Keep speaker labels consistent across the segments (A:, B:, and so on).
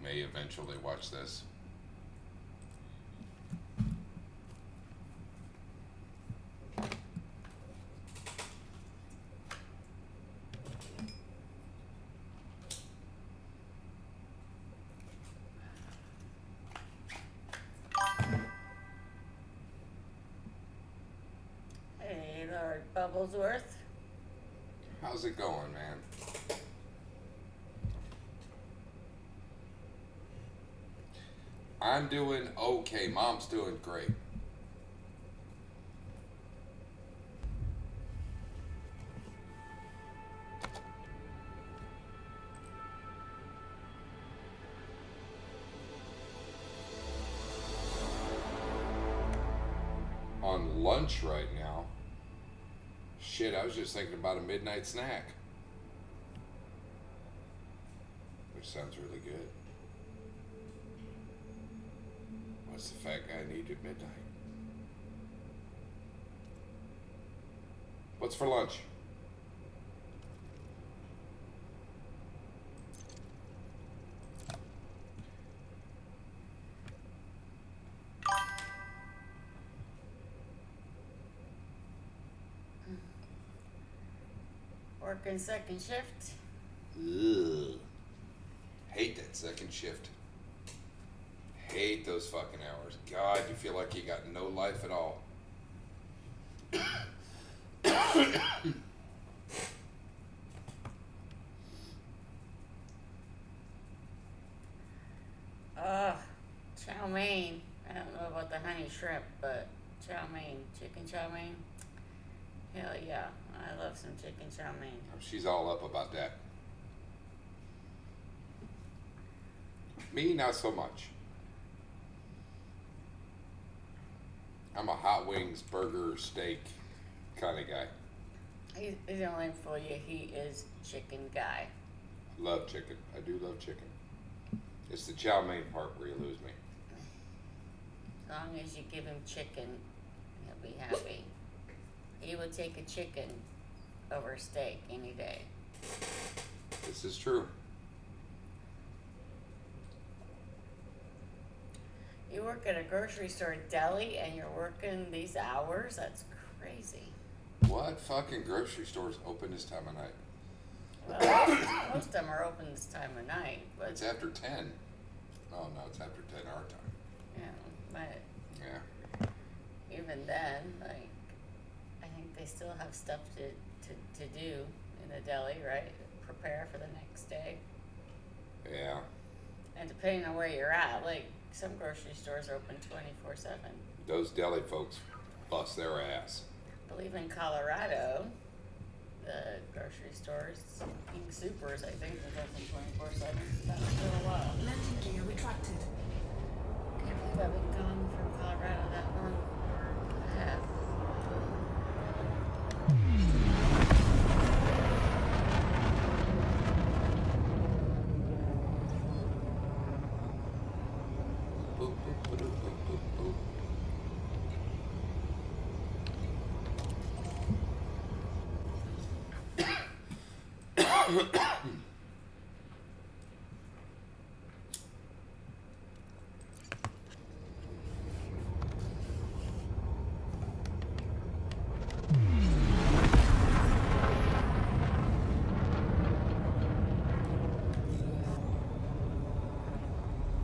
A: may eventually watch this.
B: Hey, Lord Bubblesworth.
A: How's it going, man? I'm doing okay. Mom's doing great. On lunch right now. Shit, I was just thinking about a midnight snack. Which sounds really good. What's the fat guy need at midnight? What's for lunch?
B: Working second shift.
A: Ugh. Hate that second shift. Hate those fucking hours. God, you feel like you got no life at all.
B: Ugh, chow mein. I don't know about the honey shrimp, but chow mein, chicken chow mein. Hell yeah, I love some chicken chow mein.
A: She's all up about that. Me, not so much. I'm a hot wings, burger, steak kind of guy.
B: He's the only for you. He is chicken guy.
A: Love chicken. I do love chicken. It's the chow mein part where you lose me.
B: As long as you give him chicken, he'll be happy. He would take a chicken over steak any day.
A: This is true.
B: You work at a grocery store deli and you're working these hours? That's crazy.
A: What fucking grocery stores open this time of night?
B: Well, most of them are open this time of night, but
A: It's after 10. Oh, no, it's after 10 our time.
B: yeah, but
A: Yeah.
B: even then, like, I think they still have stuff to do in the deli, right? Prepare for the next day.
A: Yeah.
B: And depending on where you're at, like, some grocery stores are open 24/7.
A: Those deli folks bust their ass.
B: I believe in Colorado, the grocery stores, King Supers, I think, is open 24/7. That's still a while.
C: Landing gear retracted.
B: Can't believe I've been gone from Colorado that long. I have.
A: Boop, boop, boop, boop, boop, boop.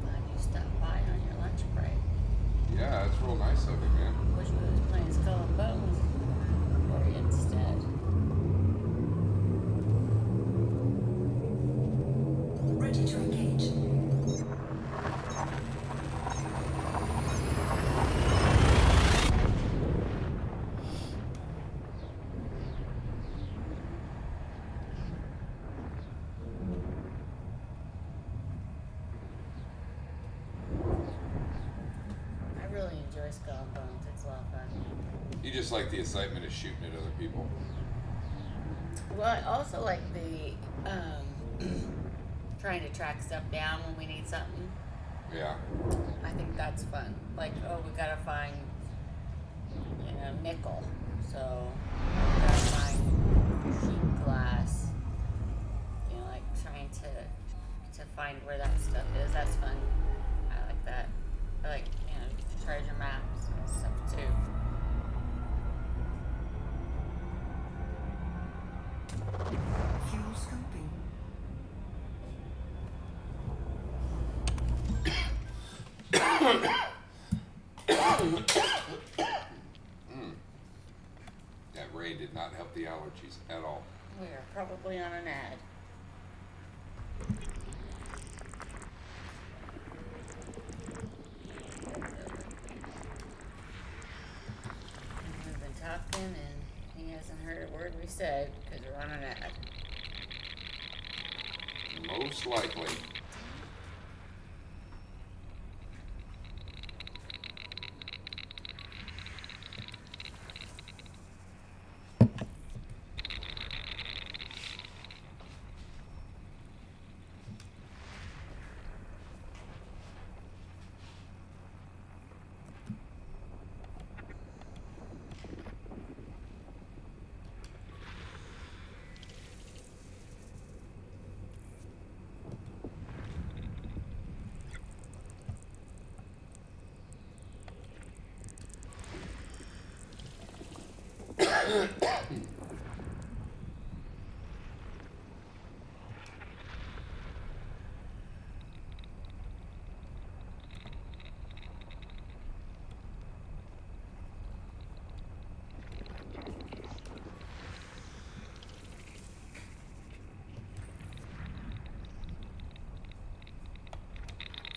B: Glad you stopped by on your lunch break.
A: Yeah, it's real nice of you, man.
B: Wish we was playing Skull and Bones for you instead.
C: Ready to engage.
B: I really enjoy Skull and Bones. It's a lot of fun.
A: You just like the excitement of shooting at other people.
B: Well, I also like the trying to track stuff down when we need something.
A: Yeah.
B: I think that's fun. Like, oh, we gotta find, nickel. So, we gotta find sheet glass. Like trying to find where that stuff is. That's fun. I like that. I like, treasure maps and stuff too.
C: Fuel scoping.
A: That rain did not help the allergies at all.
B: We are probably on an ad. We've been talking and he hasn't heard a word we said because we're on an ad.
A: Most likely.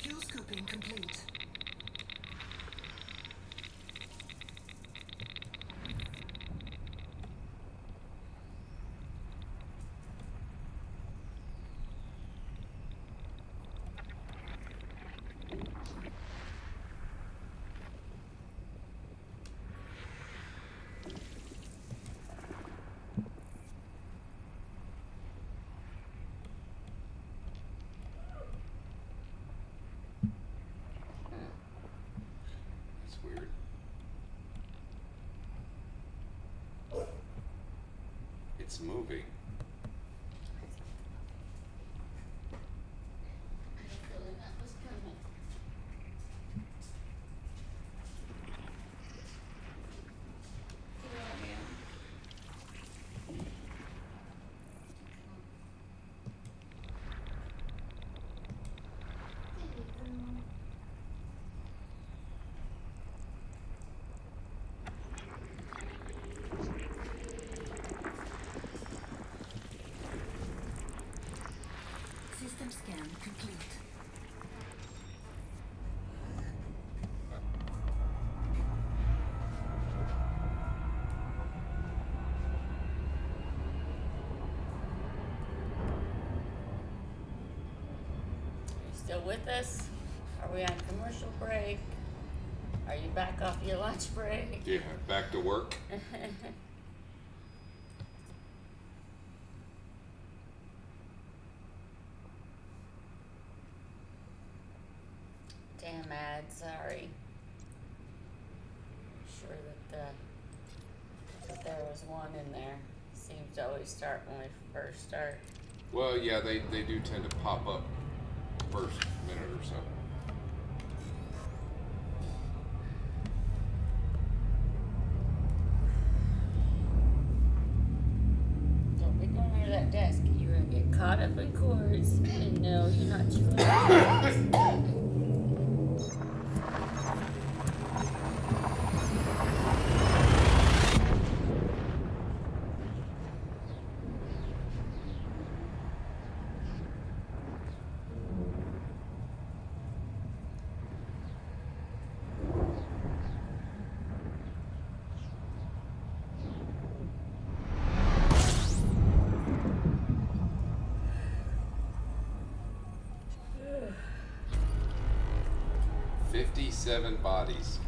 C: Fuel scoping complete.
A: That's weird. It's moving.
B: I had a feeling that was coming. Here I am.
C: System scan complete.
B: You still with us? Are we on commercial break? Are you back off your lunch break?
A: Yeah, back to work.
B: Damn ad, sorry. Sure that there was one in there. Seems to always start when we first start.
A: Well, yeah, they do tend to pop up first minute or so.
B: Don't be going near that desk. You're gonna get caught up in cords. And no, you're not too late.
A: 57 bodies.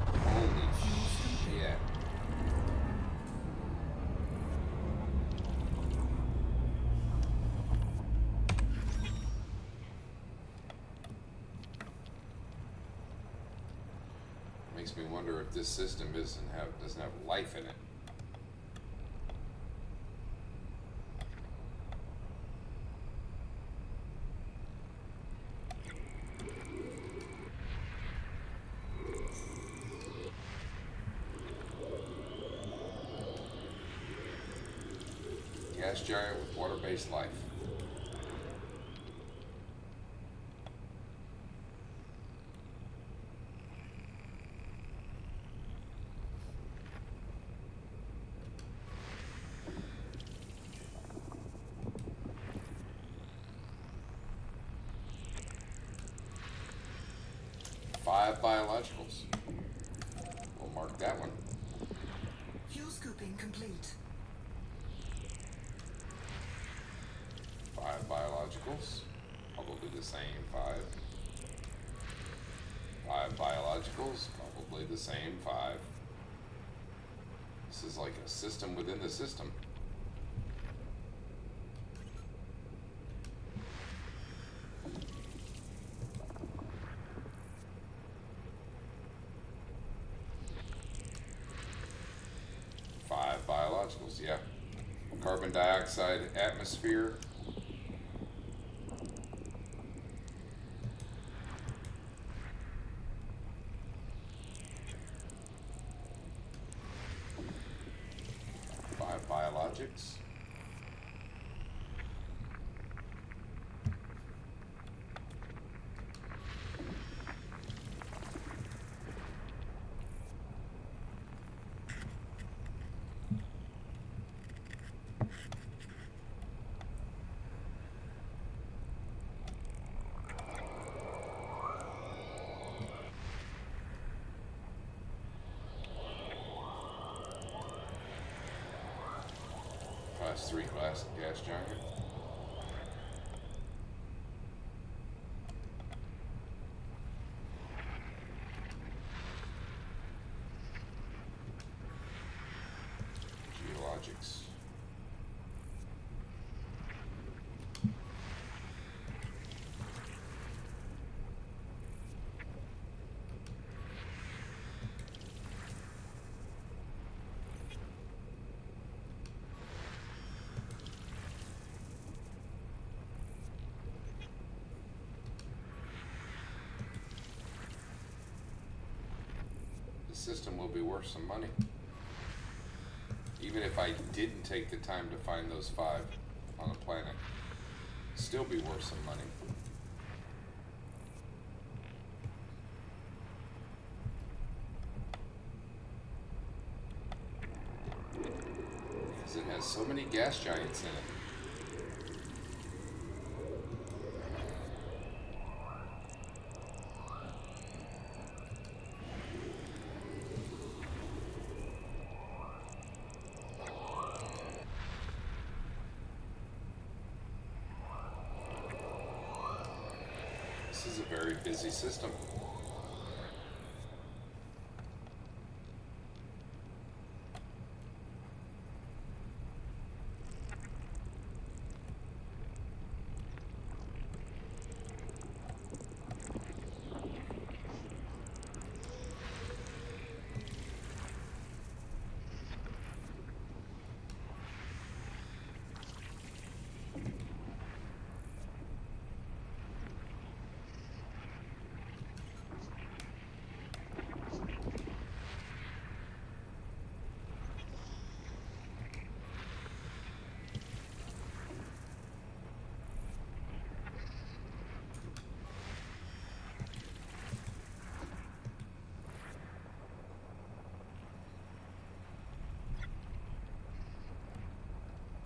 A: Holy shit. Makes me wonder if this system doesn't have life in it. gas giant with water-based life. Five biologicals. We'll mark that one.
C: Fuel scooping complete.
A: Five biologicals. Probably the same five. Five biologicals. Probably the same five. This is like a system within the system. Five biologicals, yeah. Carbon dioxide atmosphere. Five biologics. Class 3 gas giant. Geologics. System will be worth some money. Even if I didn't take the time to find those five on a planet, still be worth some money. Because it has so many gas giants in it. This is a very busy system.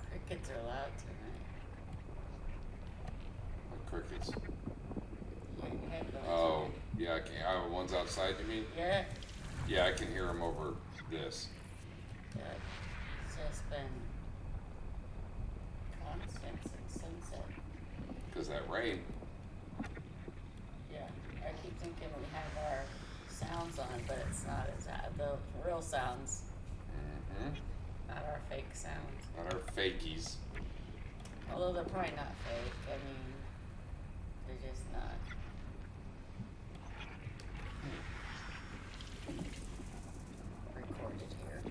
B: Crickets are loud tonight.
A: Like crickets.
B: Yeah, you have those.
A: Oh, yeah, I can. Oh, one's outside, you mean?
B: Yeah.
A: Yeah, I can hear them over this.
B: Yeah. It's just been constant since sunset.
A: Because that rain.
B: Yeah. I keep thinking we have our sounds on, but it's not. It's the real sounds,
A: Mm-hmm.
B: not our fake sounds.
A: Not our fakies.
B: Although they're probably not fake. I mean, they're just not. Recorded here.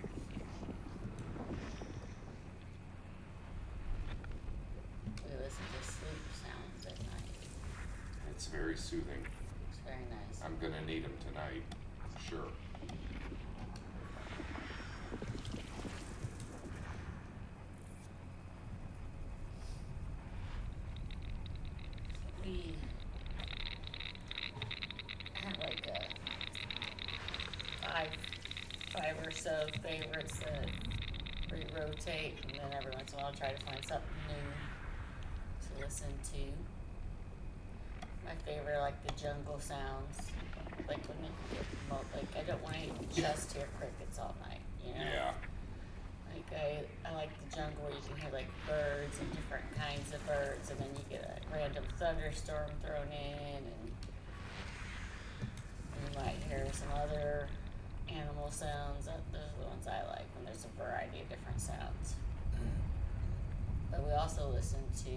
B: We listen to sleep sounds at night.
A: It's very soothing.
B: It's very nice.
A: I'm gonna need them tonight. Sure.
B: five or so favorites that rotate, and then every once in a while I'll try to find something new to listen to. My favorite are like the jungle sounds, like when it like I don't want to just hear crickets all night, you know.
A: Yeah.
B: Like I like the jungle where you can hear like birds and different kinds of birds, and then you get a random thunderstorm thrown in, and you might hear some other animal sounds. Those are the ones I like when there's a variety of different sounds. But we also listen to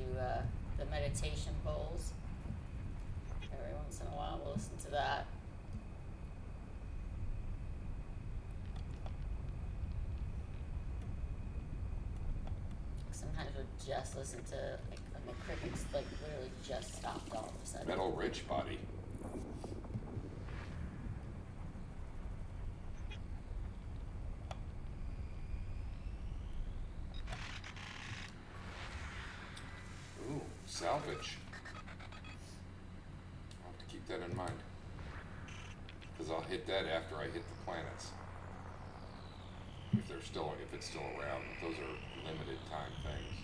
B: the meditation bowls. Every once in a while we'll listen to that. Sometimes we'll just listen to like when the crickets like literally just stopped all of a sudden.
A: Metal Rich Body. Ooh, salvage. I'll have to keep that in mind. Because I'll hit that after I hit the planets. If it's still around. Those are limited time things.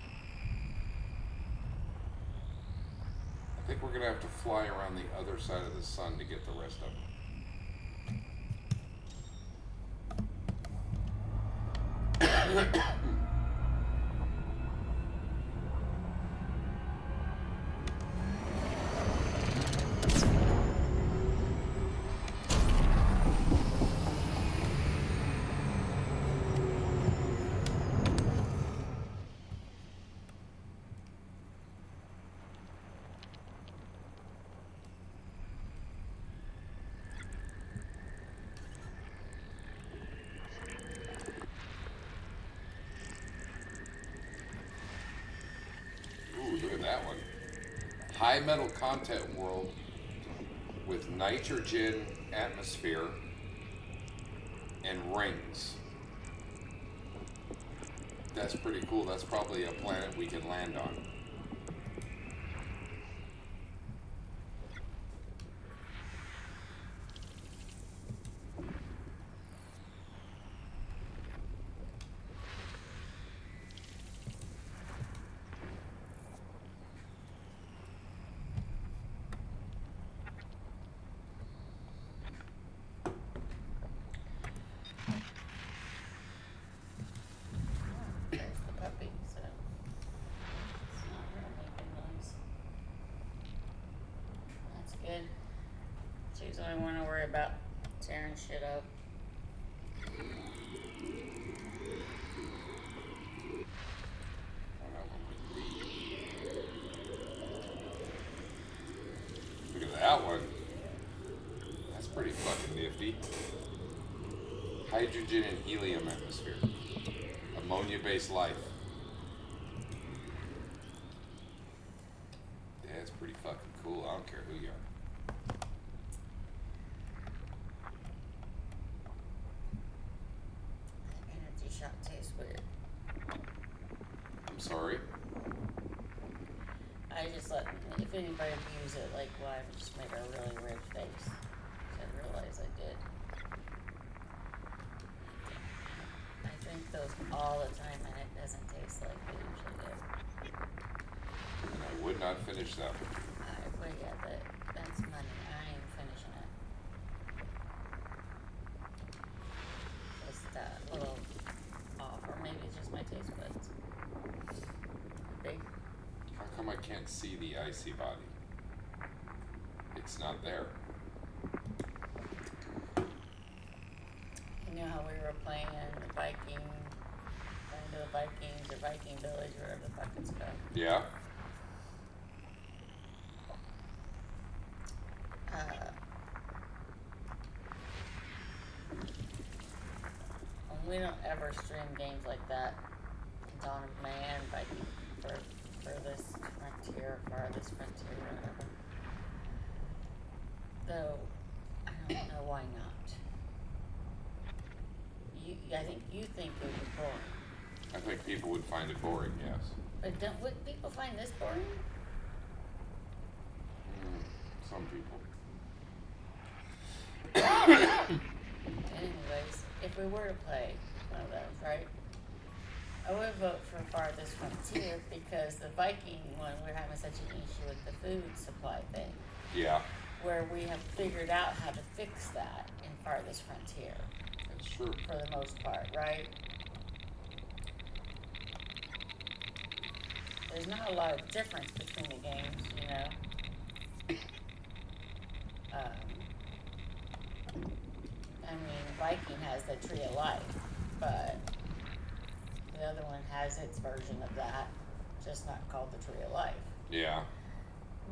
A: I think we're gonna have to fly around the other side of the sun to get the rest of them. Look at that one. High metal content world with nitrogen atmosphere and rings. That's pretty cool. That's probably a planet we can land on.
B: There's the puppy, so it's not really making noise. That's good. She's the only one to worry about tearing shit up.
A: Look at that one. That's pretty fucking nifty. Hydrogen and helium atmosphere. Ammonia-based life. Yeah, it's pretty fucking cool. I don't care who you are.
B: Energy shot tastes weird.
A: I'm sorry.
B: I just let, if anybody views it like live, I just made a really weird face. I didn't realize I did. I drink those all the time and it doesn't taste like they usually do.
A: And I would not finish that one.
B: But yeah, that's money. I ain't finishing it. Just a little off, or maybe it's just my taste buds. Big.
A: How come I can't see the icy body? It's not there.
B: You know how we were playing in the Viking, Land of the Vikings or Viking Village or whatever the fuck it's called.
A: Yeah?
B: We don't ever stream games like that. Dawn of Man, Viking, Furthest Frontier, Farthest Frontier, whatever. Though, I don't know why not. I think you think it would be boring.
A: I think people would find it boring, yes.
B: But would people find this boring?
A: Some people.
B: Anyway, we were to play one of those, right? I would vote for Farthest Frontier because the Viking one, we're having such an issue with the food supply thing,
A: Yeah,
B: where we have figured out how to fix that in Farthest Frontier
A: that's true.
B: for the most part, right? There's not a lot of difference between the games, you know? I mean, Viking has the Tree of Life, but the other one has its version of that, just not called the Tree of Life.
A: Yeah,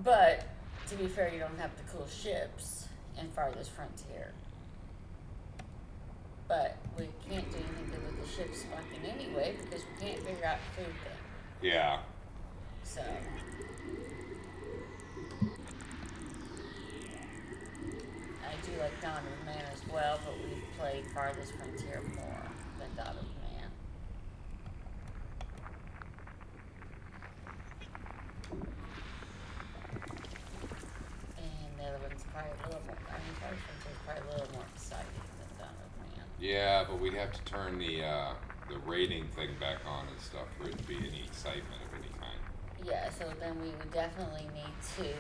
B: But to be fair, you don't have the cool ships in Farthest Frontier. But we can't do anything good with the ships fucking anyway because we can't figure out the food thing.
A: yeah.
B: So I do like Dawn of Man as well, but we've played Farthest Frontier more than Dawn of Man. And the other one's probably a little more, I mean, Farthest Frontier is probably a little more exciting than Dawn of Man.
A: Yeah, but we'd have to turn the rating thing back on and stuff for it to be any excitement of any kind.
B: Yeah, so then we would definitely need to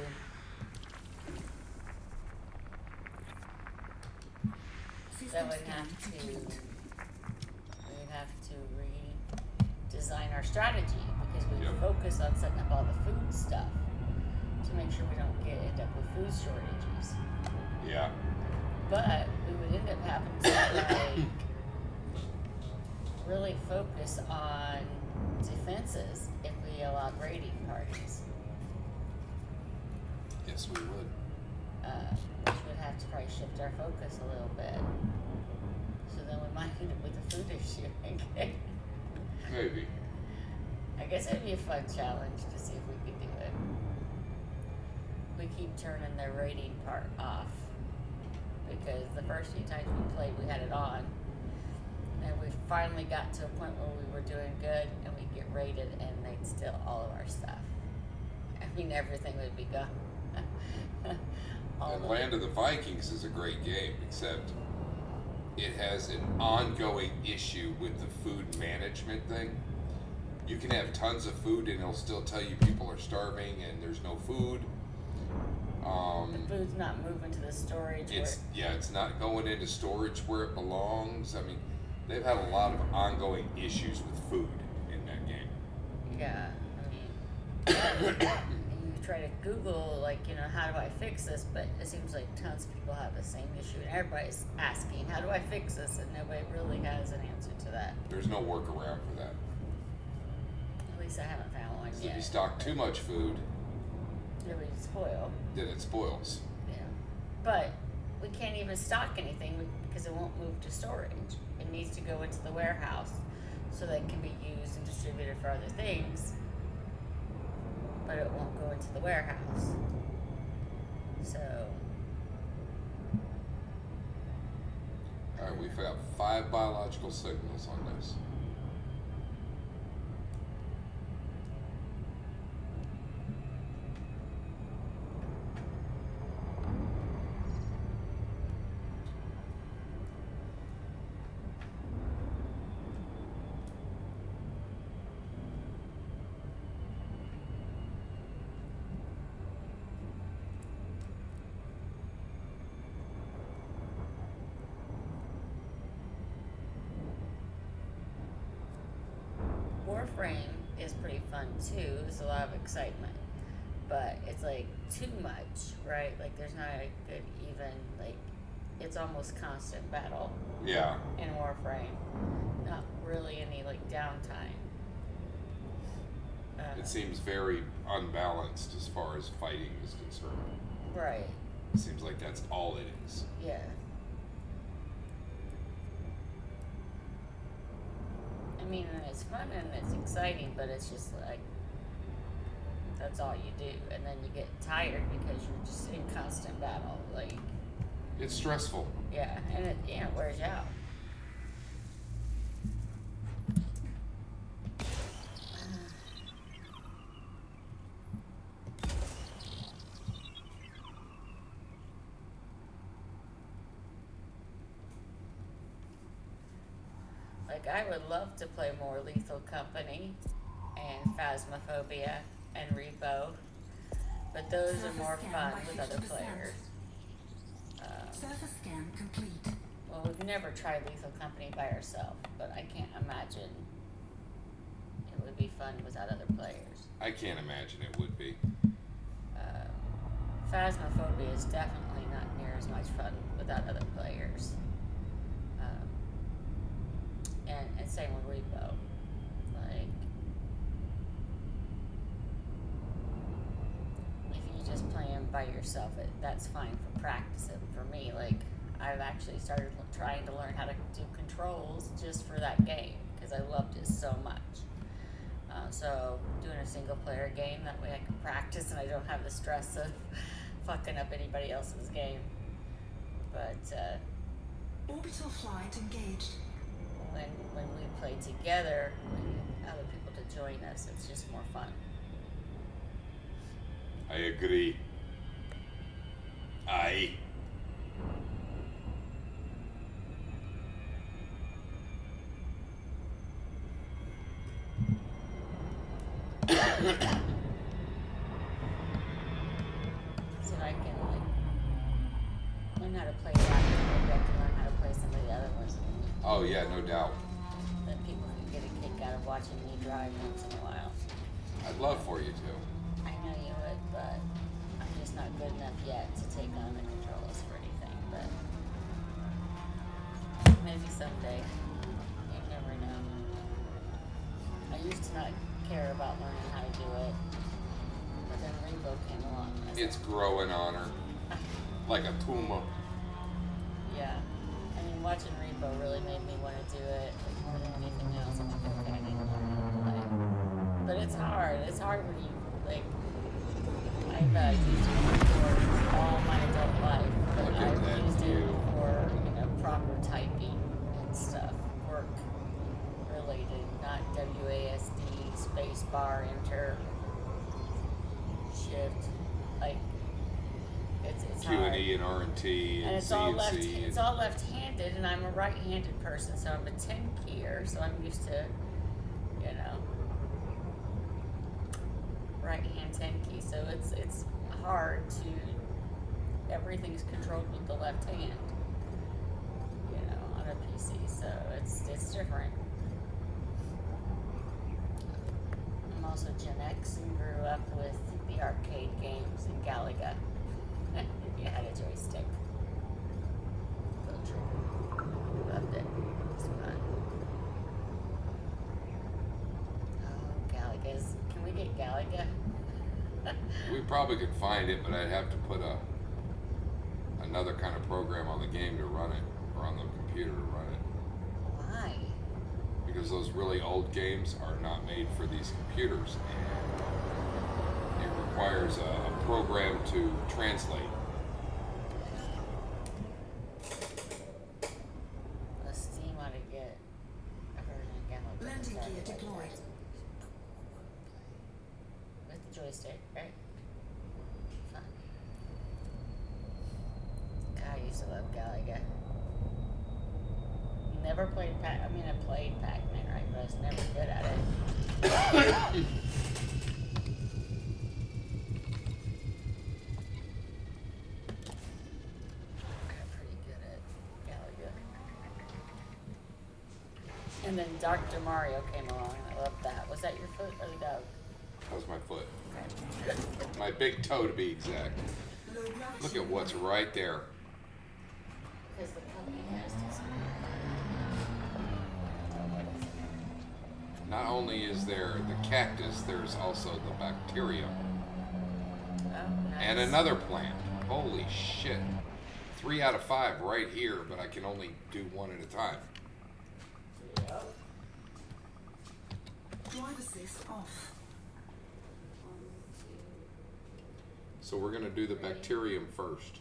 C: System
B: would
C: scan
B: have to
C: complete.
B: we'd have to redesign our strategy because we
A: Yep.
B: focus on setting up all the food stuff to make sure we don't end up with food shortages.
A: Yeah,
B: But we would end up having to like really focus on defenses if we allowed raiding parties.
A: yes, we would.
B: Which would have to probably shift our focus a little bit. So then we might end up with a food issue again.
A: Maybe.
B: I guess it'd be a fun challenge to see if we could do it. We keep turning the rating part off because the first few times we played, we had it on, and we finally got to a point where we were doing good, and we'd get raided, and they'd steal all of our stuff. I mean, everything would be gone.
A: And Land of the Vikings is a great game, except it has an ongoing issue with the food management thing. You can have tons of food and it'll still tell you people are starving and there's no food.
B: The food's not moving to the storage.
A: It's not going into storage where it belongs. I mean, they've had a lot of ongoing issues with food in that game.
B: Yeah, I mean, you try to Google, like, you know, how do I fix this? But it seems like tons of people have the same issue, and everybody's asking, how do I fix this? And nobody really has an answer to that.
A: There's no workaround for that.
B: At least I haven't found one
A: 'Cause
B: yet.
A: if you stock too much food,
B: It would spoil.
A: then it spoils.
B: Yeah. But we can't even stock anything because it won't move to storage. It needs to go into the warehouse so that it can be used and distributed for other things. But it won't go into the warehouse. So,
A: Alright, we've got 5 biological signals on this.
B: Warframe is pretty fun too. There's a lot of excitement. But it's like too much, right? Like there's not a good even, like, it's almost constant battle
A: Yeah.
B: in Warframe. Not really any like downtime.
A: It seems very unbalanced as far as fighting is concerned.
B: Right.
A: It seems like that's all it is.
B: Yeah. I mean, and it's fun and it's exciting, but it's just like that's all you do, and then you get tired because you're just in constant battle. Like,
A: It's stressful.
B: yeah, and it wears you out. like I would love to play more Lethal Company and Phasmophobia and Repo, but those are more fun with other players.
C: Surface scan complete.
B: Well, we've never tried Lethal Company by ourselves, but I can't imagine it would be fun without other players.
A: I can't imagine it would be.
B: Phasmophobia is definitely not near as much fun without other players. And same with Repo. Like, if you just play them by yourself, that's fine for practicing. For me, like, I've actually started trying to learn how to do controls just for that game because I loved it so much. So doing a single player game, that way I can practice and I don't have the stress of fucking up anybody else's game. But
C: Orbital flight engaged.
B: when we play together, we need other people to join us. It's just more fun.
A: I agree. Aye.
B: So I can like learn how to play that, and maybe I can learn how to play some of the other ones.
A: Oh yeah, no doubt.
B: That people can get a kick out of watching me drive once in a while.
A: I'd love for you to.
B: I know you would, but I'm just not good enough yet to take on the controls for anything. But maybe someday. You never know. I used to not care about learning how to do it, but then Rainbow came along. And I was
A: It's growing on her like a tumor.
B: yeah. I mean, watching Rainbow really made me want to do it more than anything else. I'm like, okay, I need to learn how to play. But it's hard. It's hard when you, like, I've used it for all my adult life, but
A: Look at that
B: I've used it
A: view.
B: for, proper typing and stuff, work related, not WASD, space bar, enter, shift, like, it's
A: Q
B: hard.
A: and E and R and T
B: And
A: and
B: it's
A: C
B: all
A: and
B: left.
A: C.
B: It's all left-handed, and I'm a right-handed person, so I'm a 10-keyer. So I'm used to, right-hand 10-key. So it's hard to. Everything's controlled with the left hand, on a PC. So it's different. I'm also Gen X and grew up with the arcade games and Galaga. You had a joystick. Loved it. It was fun. Oh, Galaga's. Can we get Galaga?
A: We probably could find it, but I'd have to put another kind of program on the game to run it, or on the computer to run it.
B: Why?
A: Because those really old games are not made for these computers, and it requires a program to translate.
B: The Steam ought to get a version of Galaga.
C: Landing
B: Sorry,
C: gear
B: like
C: deployed.
B: that. With the joystick, right? Fun. God, I used to love Galaga. Never played I played Pac-Man, right? But I was never good at it. Got pretty good at Galaga. And then Dr. Mario came along, and I loved that. Was that your foot or the dog?
A: That was my foot.
B: Okay.
A: My big toe, to be exact.
C: Low gravity.
A: Look at what's right there.
B: Because the puppy has this.
A: Not only is there the cactus, there's also the bacterium.
B: Oh, nice.
A: And another plant. Holy shit. 3 out of 5 right here, but I can only do one at a time.
C: Drive assist off.
A: So we're going to do the bacterium first.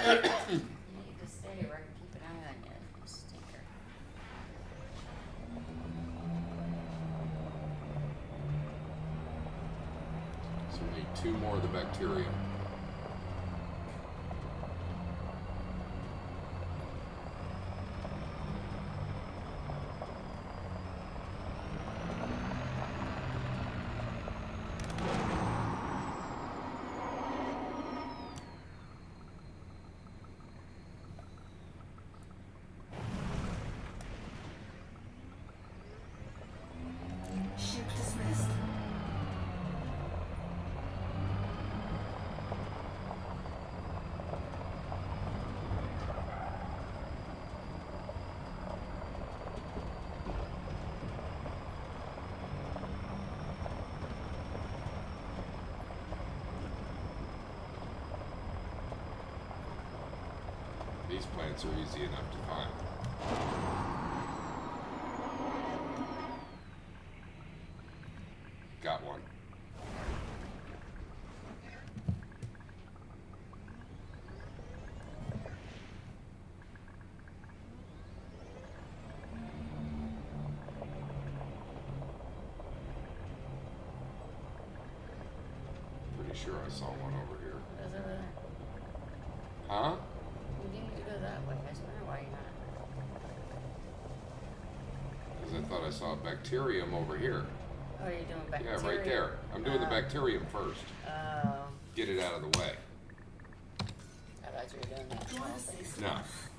B: need to stay where I can keep an eye on you, you stinker.
A: So we need 2 more of the bacterium.
C: Ship dismissed.
A: These plants are easy enough to find. Got one. Pretty sure I saw one over here.
B: What is over there?
A: Huh?
B: You need to go that way, I swear, why you not?
A: Because I thought I saw a bacterium over here.
B: Oh, you're doing bacteria?
A: Yeah, right there. I'm doing the bacterium first.
B: Oh,
A: Get it out of the way.
B: I thought you were doing that.
C: Drive assist
A: No.
C: off.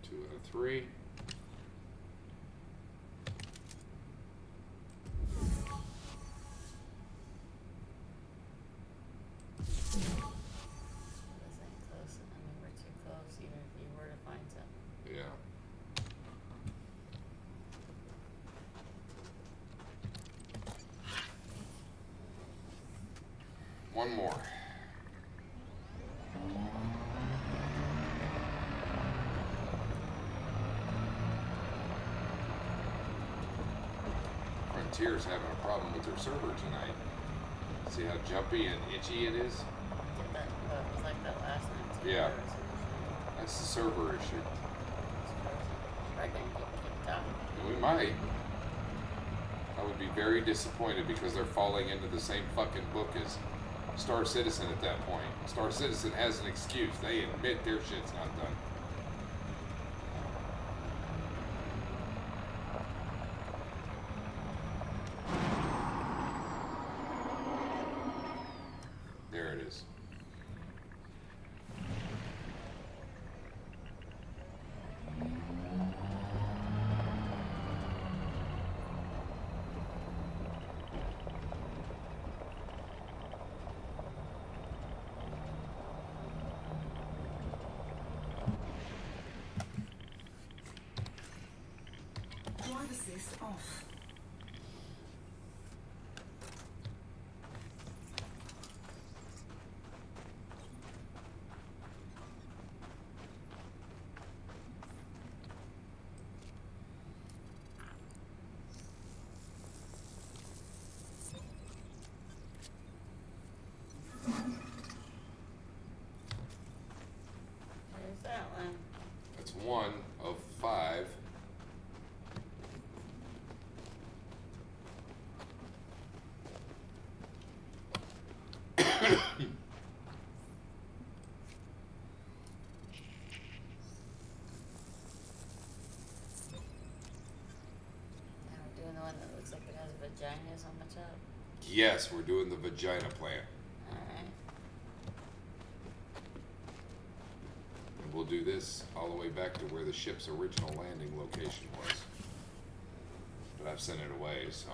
A: Two out of 3.
B: This ain't close, I mean, we're too close, even if you were to find something.
A: Yeah. One more. Frontier's having a problem with their server tonight. See how jumpy and itchy it is?
B: Get that, well, it was like that last night too.
A: Yeah.
B: There was a-
A: That's the server issue.
B: it's frozen. Right, then get kicked out.
A: And we might. I would be very disappointed because they're falling into the same fucking book as Star Citizen at that point. Star Citizen has an excuse. They admit their shit's not done. There it is.
C: Drive assist off.
B: There's that one.
A: That's 1 of 5.
B: Now we're doing the one that looks like it has vaginas on the top.
A: Yes, we're doing the vagina plant.
B: Alright.
A: And we'll do this all the way back to where the ship's original landing location was. But I've sent it away, so.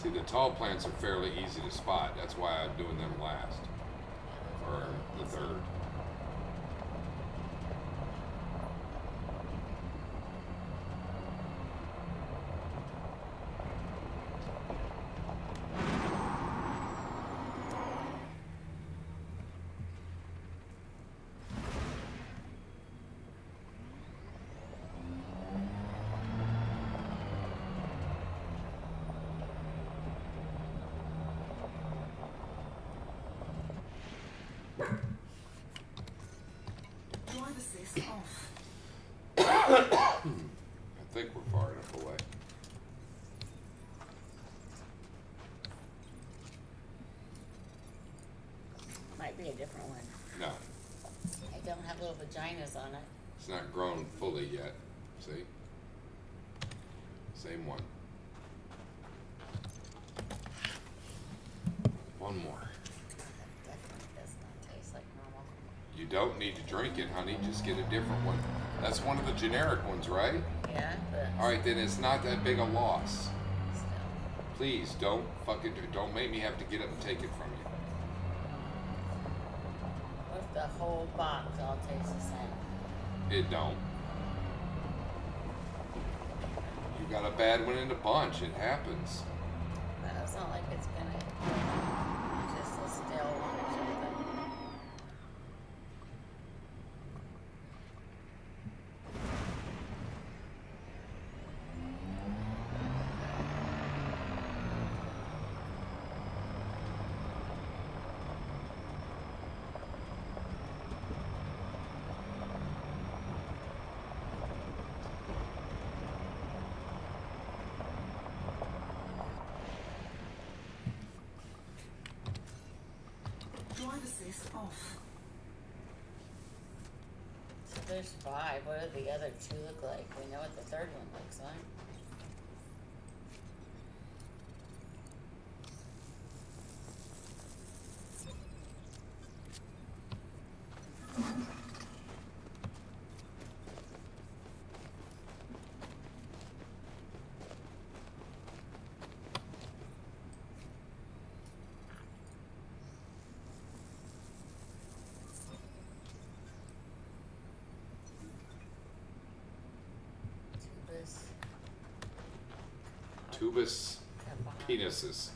A: See, the tall plants are fairly easy to spot. That's why I'm doing them last, or the third.
C: Drive assist off.
A: I think we're far enough away.
B: Might be a different one.
A: No,
B: I don't have little vaginas on it.
A: it's not grown fully yet. See? Same one. One more.
B: That definitely does not taste like normal.
A: You don't need to drink it, honey. Just get a different one. That's one of the generic ones, right?
B: Yeah, but
A: All right, then it's not that big a loss.
B: still.
A: Please don't don't make me have to get up and take it from you.
B: What if the whole box all tastes the same?
A: It don't. You got a bad one in the bunch. It happens.
B: But it's not like it's gonna just a stale one or something.
C: Drive assist off.
B: So there's 5. What do the other 2 look like? We know what the third one looks like.
A: Tubus
B: Kabobus.
A: penises.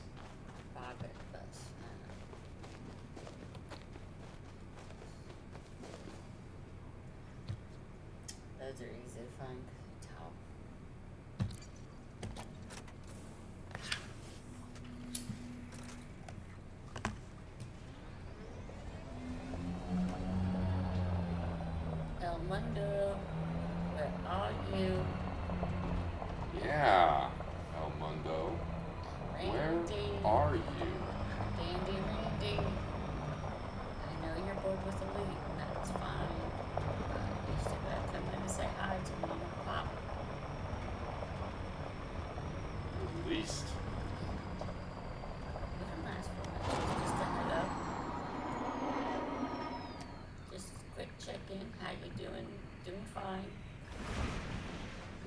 B: Kabobus. Those are easy to find. Towel. El Mundo, where are you?
A: Yeah, El Mundo. Where
B: Randy.
A: are you?
B: Dandy Randy. I know you're bored with Elite, and that's fine. But you still gotta come in and say hi to Mom and Pop.
A: At least.
B: We don't ask for much, just a hello. Just a quick check-in, how you doing? Doing fine.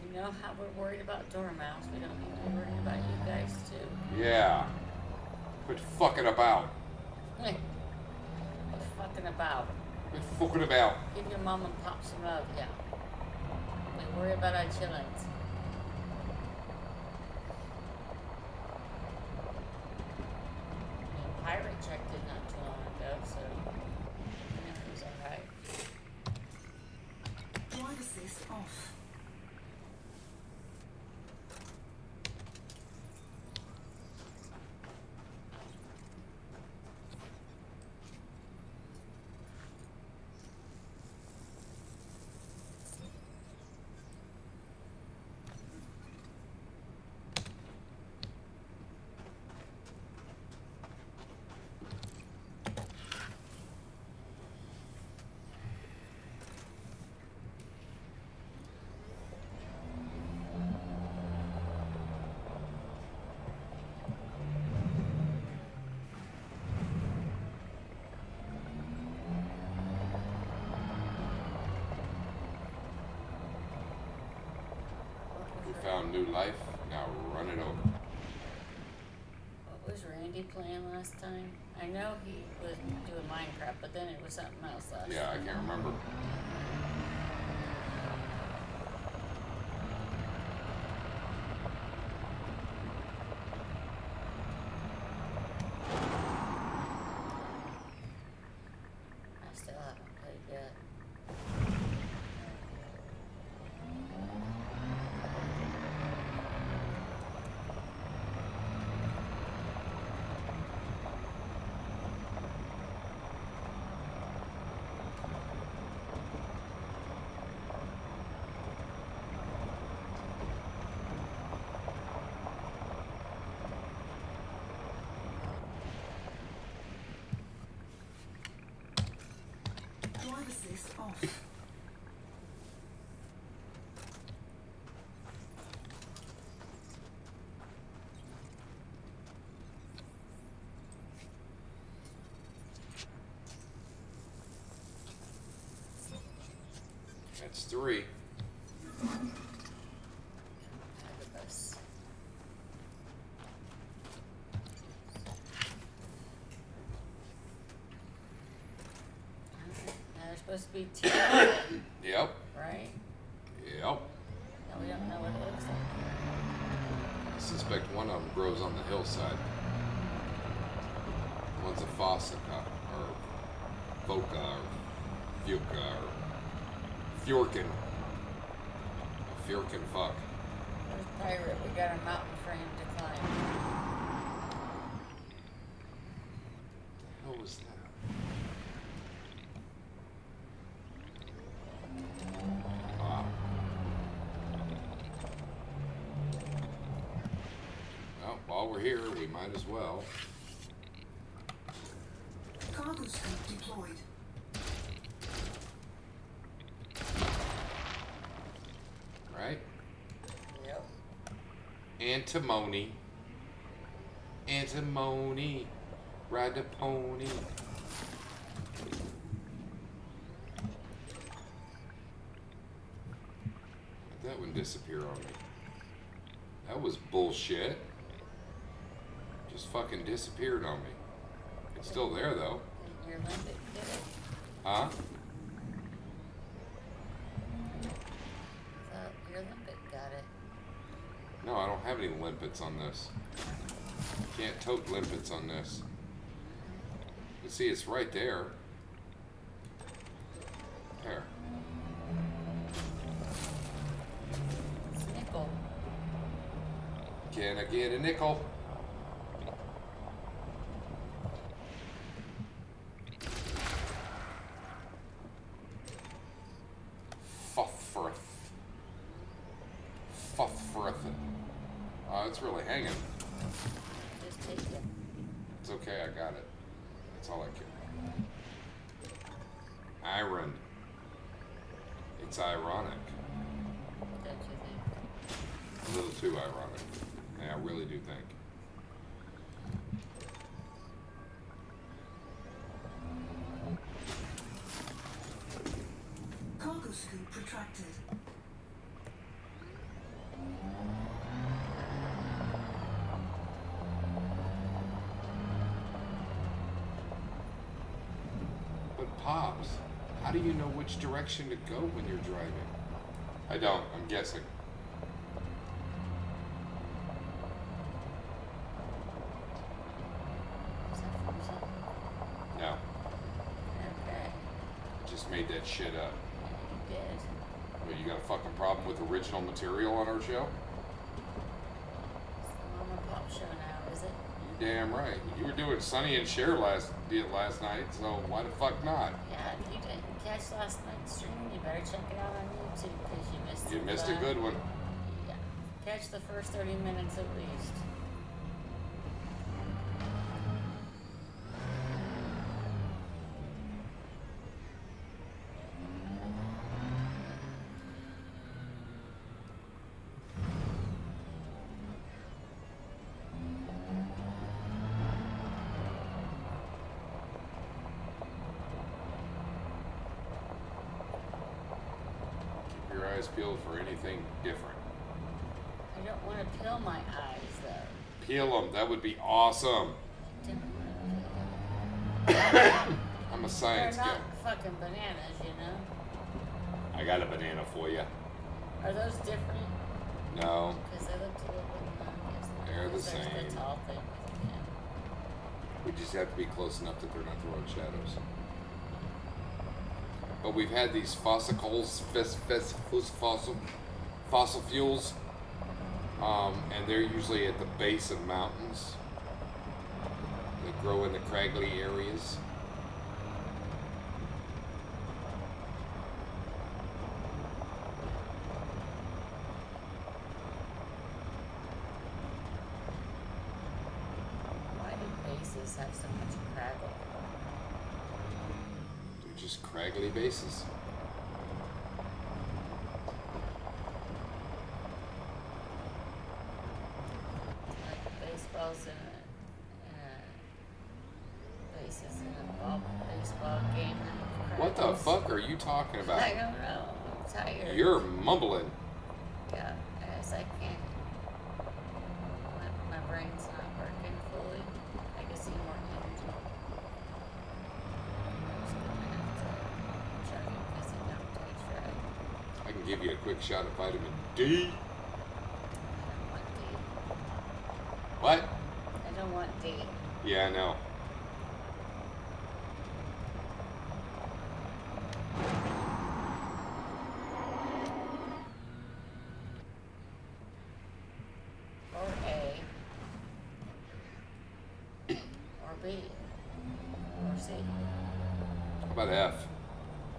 B: You know how we're worried about Dormouse. We don't need to be worrying about you guys too.
A: Yeah. Quit fucking about.
B: We're fucking about.
A: Quit fucking about.
B: Give your mom and pop some love, yeah. We worry about our chillins. Pirate checked it not too long ago, so it was alright.
C: Drive assist off.
A: You found new life. Now run it over.
B: What was Randy playing last time? I know he was doing Minecraft, but then it was something else last
A: Yeah, I
B: time.
A: can't remember.
B: I still haven't played yet.
C: Drive assist off.
A: That's 3.
B: Agabus. Now there's supposed to be 2,
A: Yep.
B: right?
A: Yep.
B: Now we don't know what it looks like.
A: I suspect one of them grows on the hillside. One's a Fossica, or Foca, or Fuca, or Fjorkin. A Fjorkin fuck.
B: There's Pirate. We got a mountain for him to climb.
A: What was that? Wow. Well, while we're here, we might as well.
C: Cargo scoop deployed.
A: Right?
B: Yep.
A: Antimony. Antimony. Ride the pony. How'd that one disappear on me? That was bullshit. Just fucking disappeared on me. It's still there though.
B: Your limbic did it.
A: Huh?
B: Thought your limbic got it.
A: No, I don't have any limpets on this. Can't tote limpets on this. You see, it's right there. There.
B: It's nickel.
A: Can I get a nickel? Phosphorus. Oh, it's really hanging.
B: Just take it.
A: It's okay, I got it. That's all I care. Iron. It's ironic.
B: Don't you think?
A: A little too ironic. Yeah, I really do think.
C: Cargo scoop retracted.
A: But Pops, how do you know which direction to go when you're driving? I don't, I'm guessing.
B: Is that from something?
A: No,
B: Okay.
A: I just made that shit up.
B: You did.
A: What, you got a fucking problem with original material on our show?
B: It's the Mom and Pop show now, is it?
A: You damn right. You were doing Sonny and Cher last night, so why the fuck not?
B: Yeah, if you didn't catch last night's stream, you better check it out on YouTube because you missed
A: You
B: it.
A: missed a good one.
B: Yeah. Catch the first 30 minutes at least.
A: Keep your eyes peeled for anything different.
B: I don't want to peel my eyes though.
A: Kill them. That would be awesome. I'm a
B: They're
A: science
B: not
A: guy.
B: fucking bananas, you know?
A: I got a banana for you.
B: Are those different?
A: No,
B: Because they looked a little bit like
A: They're the
B: there's
A: same.
B: the tall thing. Yeah.
A: we just have to be close enough that they're not throwing shadows. But we've had these fossicles, fossil fuels, and they're usually at the base of mountains. They grow in the craggly areas.
B: Why do bases have so much craggle?
A: They're just craggly bases.
B: Like baseballs bases in a baseball game. that
A: What the
B: craggles.
A: fuck are you talking
B: I
A: about?
B: don't know. I'm tired.
A: You're mumbling.
B: Yeah, I guess I can't. My brain's not working fully. I can see more energy. I'm just gonna have to chug it because it don't taste right.
A: I can give you a quick shot of vitamin D.
B: I don't want D.
A: What?
B: I don't want D.
A: Yeah, I know.
B: Or A. Or B. Or C.
A: How about F?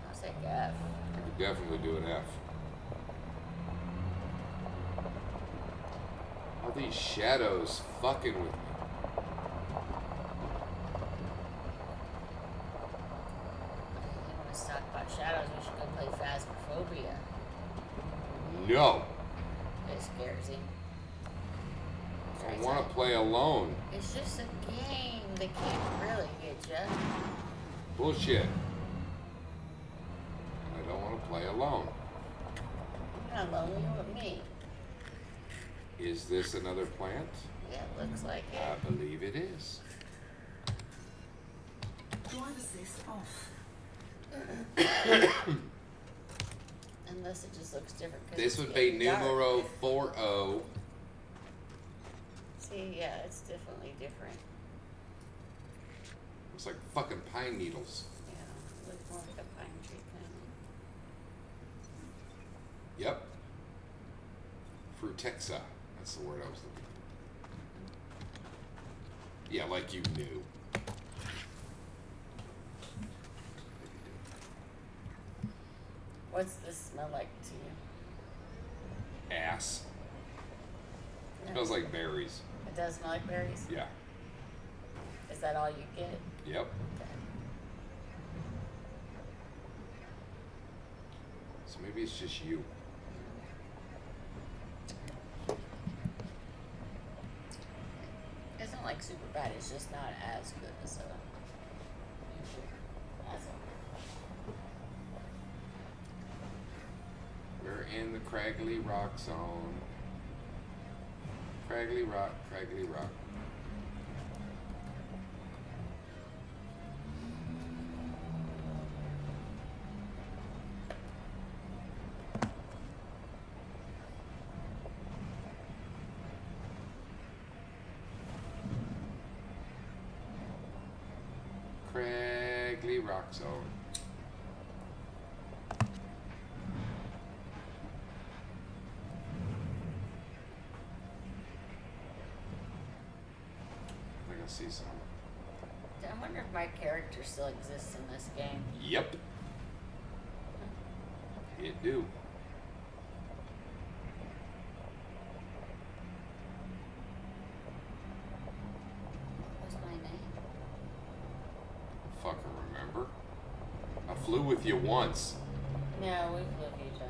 B: I'll take F.
A: I could definitely do an F. All these shadows fucking with me.
B: You want to talk about shadows? We should go play Phasmophobia.
A: No.
B: It scares him.
A: I want to play alone.
B: It's just a game. They can't really get you.
A: Bullshit. I don't want to play alone.
B: You're not lonely with me.
A: Is this another plant?
B: Yeah, it looks like
A: I
B: it.
A: believe it is.
C: Drive assist off.
B: Unless it just looks different. 'Cause
A: This
B: it's
A: would be
B: getting dark.
A: numero 40.
B: See, yeah, it's definitely different.
A: It's like fucking pine needles.
B: Yeah, look more like a pine tree kind
A: Yep. Frutexa. That's the word I was looking for. Yeah, like you knew.
B: of. What's this smell like to you?
A: Ass.
B: No.
A: Smells like berries.
B: It does smell like berries?
A: Yeah.
B: Is that all you get?
A: Yep.
B: Okay.
A: So maybe it's just you.
B: It's not like super bad, it's just not as good as a
A: We're in the Craggly Rock zone. Craggly Rock, Craggly Rock. Craggly Rock zone. I think I see some.
B: I wonder if my character still exists in this game.
A: Yep. It do.
B: What's my name?
A: Fucker, remember? I flew with you once.
B: No, we've lived you done.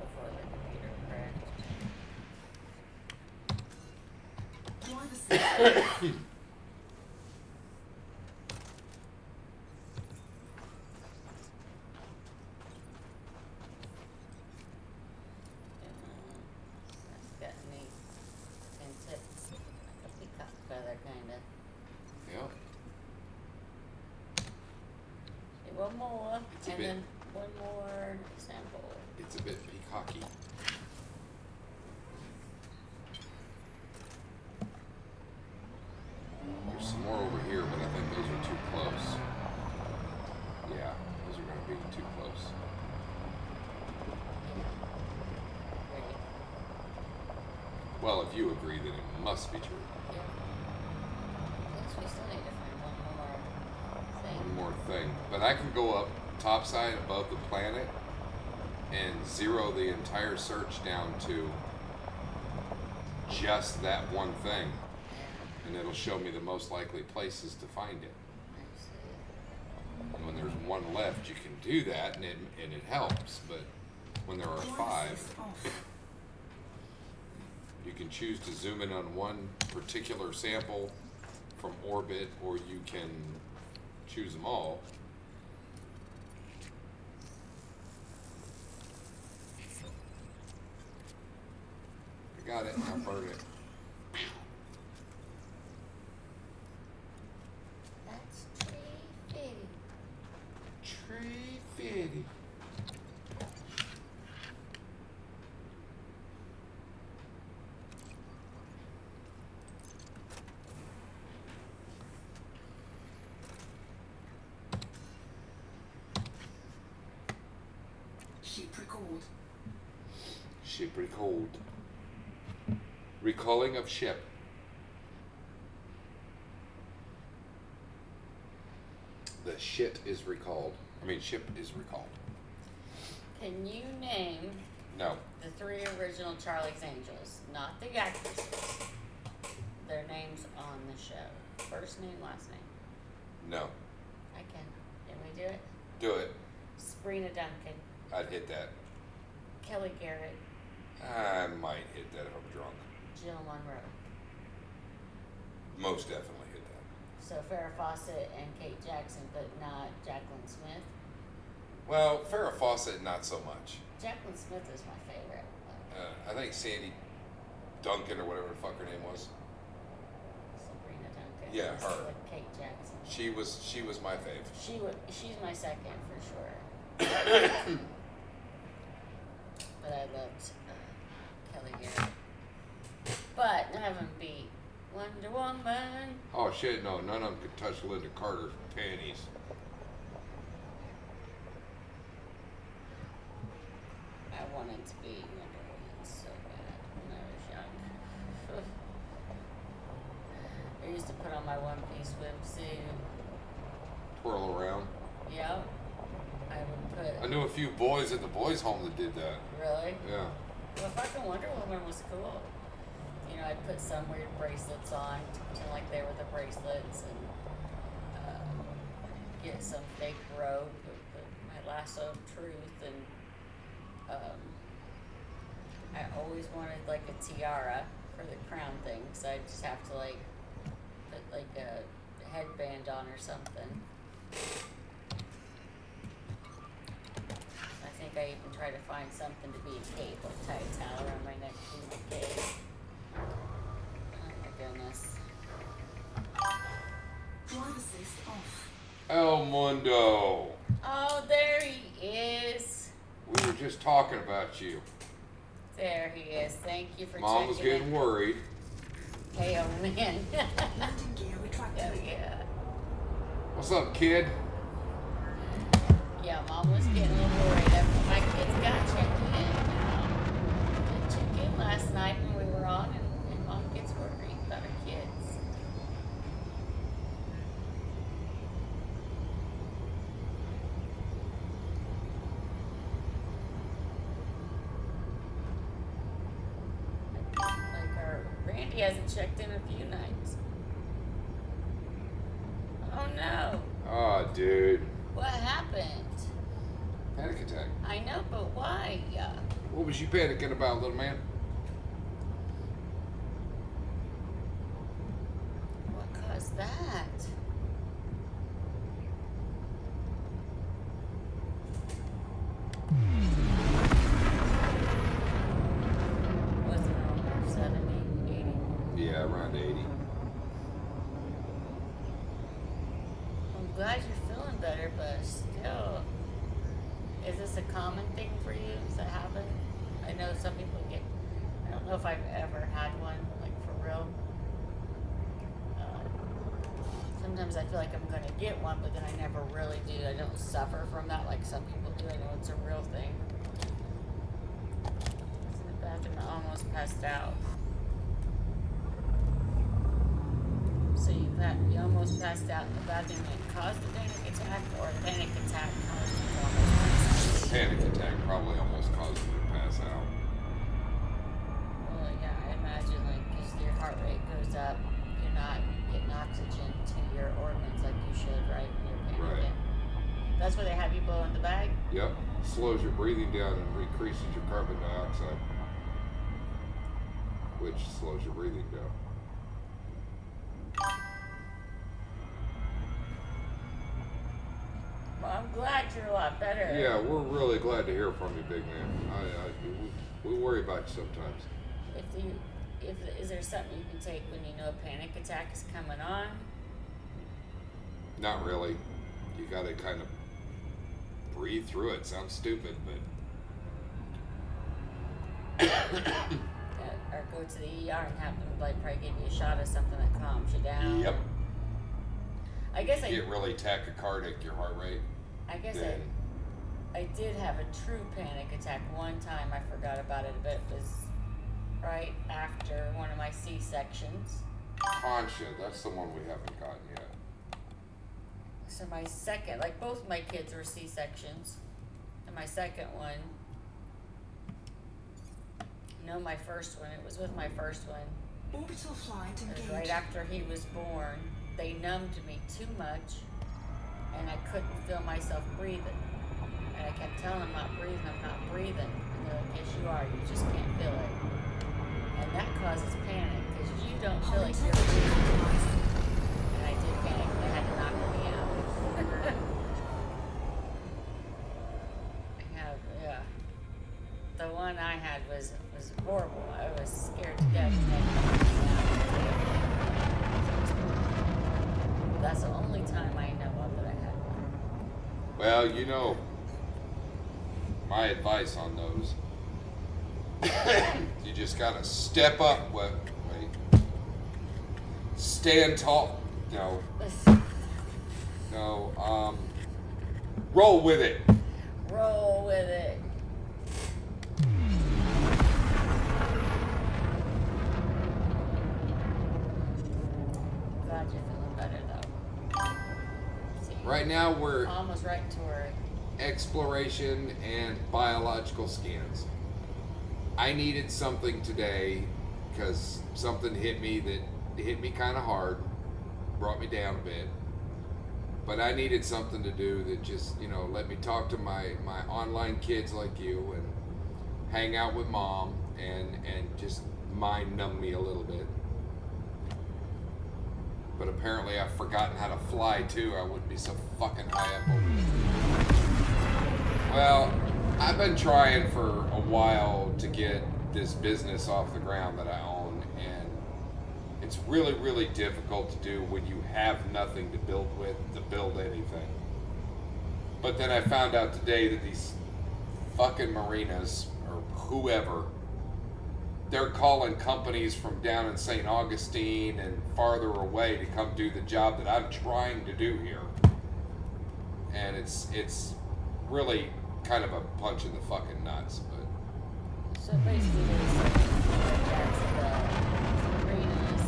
B: Before the computer crashed.
C: Drive assist.
B: That's got neat one more,
A: It's a
B: and
A: bit-
B: then one more sample.
A: It's a bit peacocky. There's some more over here, but I think those are too close. Yeah, those are going to be too close.
B: Ready?
A: Well, if you agree, then it must be true.
B: Yeah. Guess we still need to find one more thing.
A: One more thing. But I can go up topside above the planet and zero the entire search down to just that one thing. And it'll show me the most likely places to find it.
B: Let's see.
A: And when there's one left, you can do that, and it helps. But when there are
C: Drive
A: 5,
C: assist off.
A: you can choose to zoom in on one particular sample from orbit, or you can choose them all. I got it. I burned it.
B: That's tree fitty.
A: Tree fitty.
C: Ship record.
A: Ship recalled. Recalling of ship. The shit is recalled. I mean, ship is recalled.
B: Can you name
A: No.
B: the 3 original Charlie's Angels? Not the actresses. Their names on the show. First name, last name.
A: No.
B: I can. Can we do it?
A: Do it.
B: Sabrina Duncan.
A: I'd hit that.
B: Kelly Garrett.
A: I might hit that if I'm drunk.
B: Jill Monroe.
A: Most definitely hit that.
B: So Farrah Fawcett and Kate Jackson, but not Jacqueline Smith.
A: Well, Farrah Fawcett, not so much.
B: Jacqueline Smith is my favorite.
A: I think Sandy Duncan or whatever the fuck her name was.
B: Sabrina Duncan.
A: Yeah,
B: is
A: her.
B: with Kate Jackson.
A: She was my fave.
B: She's my second for sure. But I loved Kelly Garrett. But none of them beat Wonder Woman.
A: Oh shit, no, none of them could touch Linda Carter's panties.
B: I wanted to be Wonder Woman so bad when I was young. I used to put on my one-piece swimsuit.
A: Twirl around.
B: Yep. I would
A: I
B: put.
A: knew a few boys at the boys' home that did that.
B: Really?
A: Yeah.
B: Well, fucking Wonder Woman was cool. You know, I'd put some weird bracelets on to pretend like they were the bracelets, and get some fake robe, put my lasso of truth, and I always wanted like a tiara for the crown thing, so I just have to like put like a headband on or something. I think I even tried to find something to be a cape, like tie a towel around my neck to be my cape. Oh my goodness.
C: Drive assist off.
A: El Mundo.
B: Oh, there he is.
A: We were just talking about you.
B: There he is. Thank you for
A: Mom was
B: checking
A: getting
B: in.
A: worried.
B: Hey, oh man.
C: Landing gear
B: Oh
C: retracted.
B: yeah.
A: What's up, kid?
B: Yeah, Mom was getting a little worried after my kids got checked in. Didn't check in last night when we were on, and Mom gets worried about her kids. Like our Randy hasn't checked in a few nights. Oh no.
A: Oh, dude.
B: What happened?
A: Panic attack.
B: I know, but why?
A: What was you panicking about, little man?
B: What caused that? Was it around 70, 80?
A: Yeah, around 80.
B: I'm glad you're feeling better, but still. know some people get, I don't know if I've ever had one, like for real. Sometimes I feel like I'm gonna get one, but then I never really do. I don't suffer from that like some people do. I know it's a real thing. I was in the bathroom, I almost passed out. So you almost passed out in the bathroom and it caused a panic attack, or a panic attack caused you to almost pass out?
A: Panic attack probably almost caused you to pass out.
B: Well, yeah, I imagine, like, because your heart rate goes up, you're not getting oxygen to your organs like you should, right, when you're panicking.
A: Right.
B: That's why they have you blow in the bag?
A: Yep. Slows your breathing down and decreases your carbon dioxide, which slows your breathing down.
B: Well, I'm glad you're a lot better.
A: Yeah, we're really glad to hear from you, big man. We worry about you sometimes.
B: Is there something you can take when you know a panic attack is coming on?
A: Not really. You gotta kind of breathe through it. Sounds stupid, but
B: Or go to the ER and have them like probably give you a shot of something that calms you down.
A: Yep.
B: I guess
A: Get really tachycardic, your heart rate. Then
B: I did have a true panic attack one time. I forgot about it a bit. It was right after one of my C-sections.
A: Concha, that's the one we haven't gotten yet.
B: So my second, like both my kids were C-sections. And my second one, no, my first one, it was with my first one.
C: Orbital flight
B: It was
C: engaged.
B: right after he was born. They numbed me too much, and I couldn't feel myself breathing. And I kept telling them, I'm not breathing. And they're like, yes, you are. You just can't feel it. And that causes panic, because you don't feel like you're breathing. And I did panic, and they had to knock me out. Yeah. The one I had was horrible. I was scared to death. And they knocked me out. That's the only time I know of that I had one.
A: Well, you know, my advice on those, you just gotta step up. Wait. Stand tall. No. Roll with it.
B: Roll with it. Glad you're feeling better though. See,
A: Right now we're
B: almost right to where
A: exploration and biological scans. I needed something today because something hit me kind of hard, brought me down a bit. But I needed something to do that just, let me talk to my online kids like you and hang out with mom and just mind numb me a little bit. But apparently I've forgotten how to fly too. I wouldn't be so fucking high up over there. Well, I've been trying for a while to get this business off the ground that I own, and it's really, really difficult to do when you have nothing to build with, to build anything. But then I found out today that these fucking marinas, or whoever, they're calling companies from down in St. Augustine and farther away to come do the job that I'm trying to do here. And it's really kind of a punch in the fucking nuts, but
B: so basically there's some Jacksonville marinas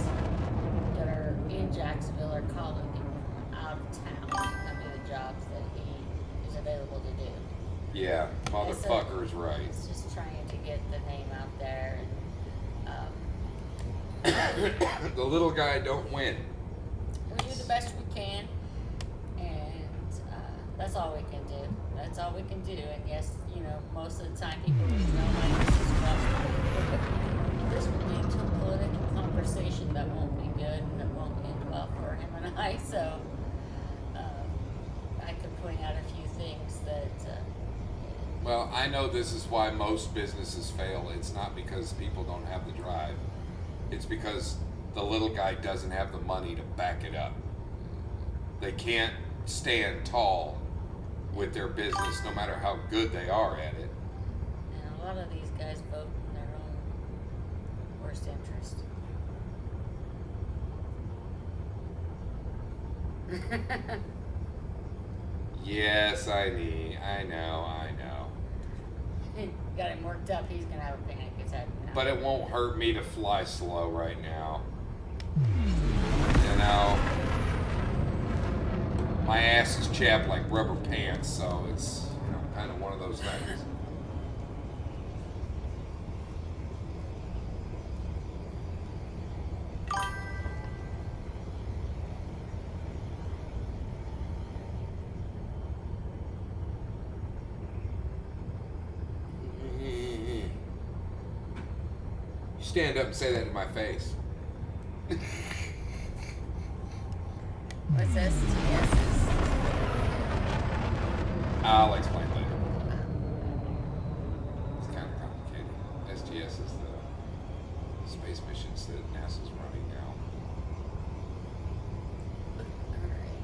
B: that are in Jacksonville are calling people from out of town to come do the jobs that he is available to do.
A: yeah, motherfucker's right.
B: It's just trying to get the name out there and
A: The little guy don't win.
B: we do the best we can, and that's all we can do. That's all we can do. And yes, most of the time people know this will lead to a political conversation that won't be good and that won't end well for him and I. So I could point out a few things that.
A: Well, I know this is why most businesses fail. It's not because people don't have the drive. It's because the little guy doesn't have the money to back it up. They can't stand tall with their business no matter how good they are at it.
B: And a lot of these guys vote in their own worst interest.
A: Yes, I know.
B: Got him worked up. He's gonna have a panic attack now.
A: But it won't hurt me to fly slow right now. You know, my ass is chapped like rubber pants, so it's, you know, kind of one of those things. You stand up and say that to my face.
B: What's STSs?
A: I'll explain later. It's kind of complicated. STS is the space missions that NASA's running now.
B: Alright.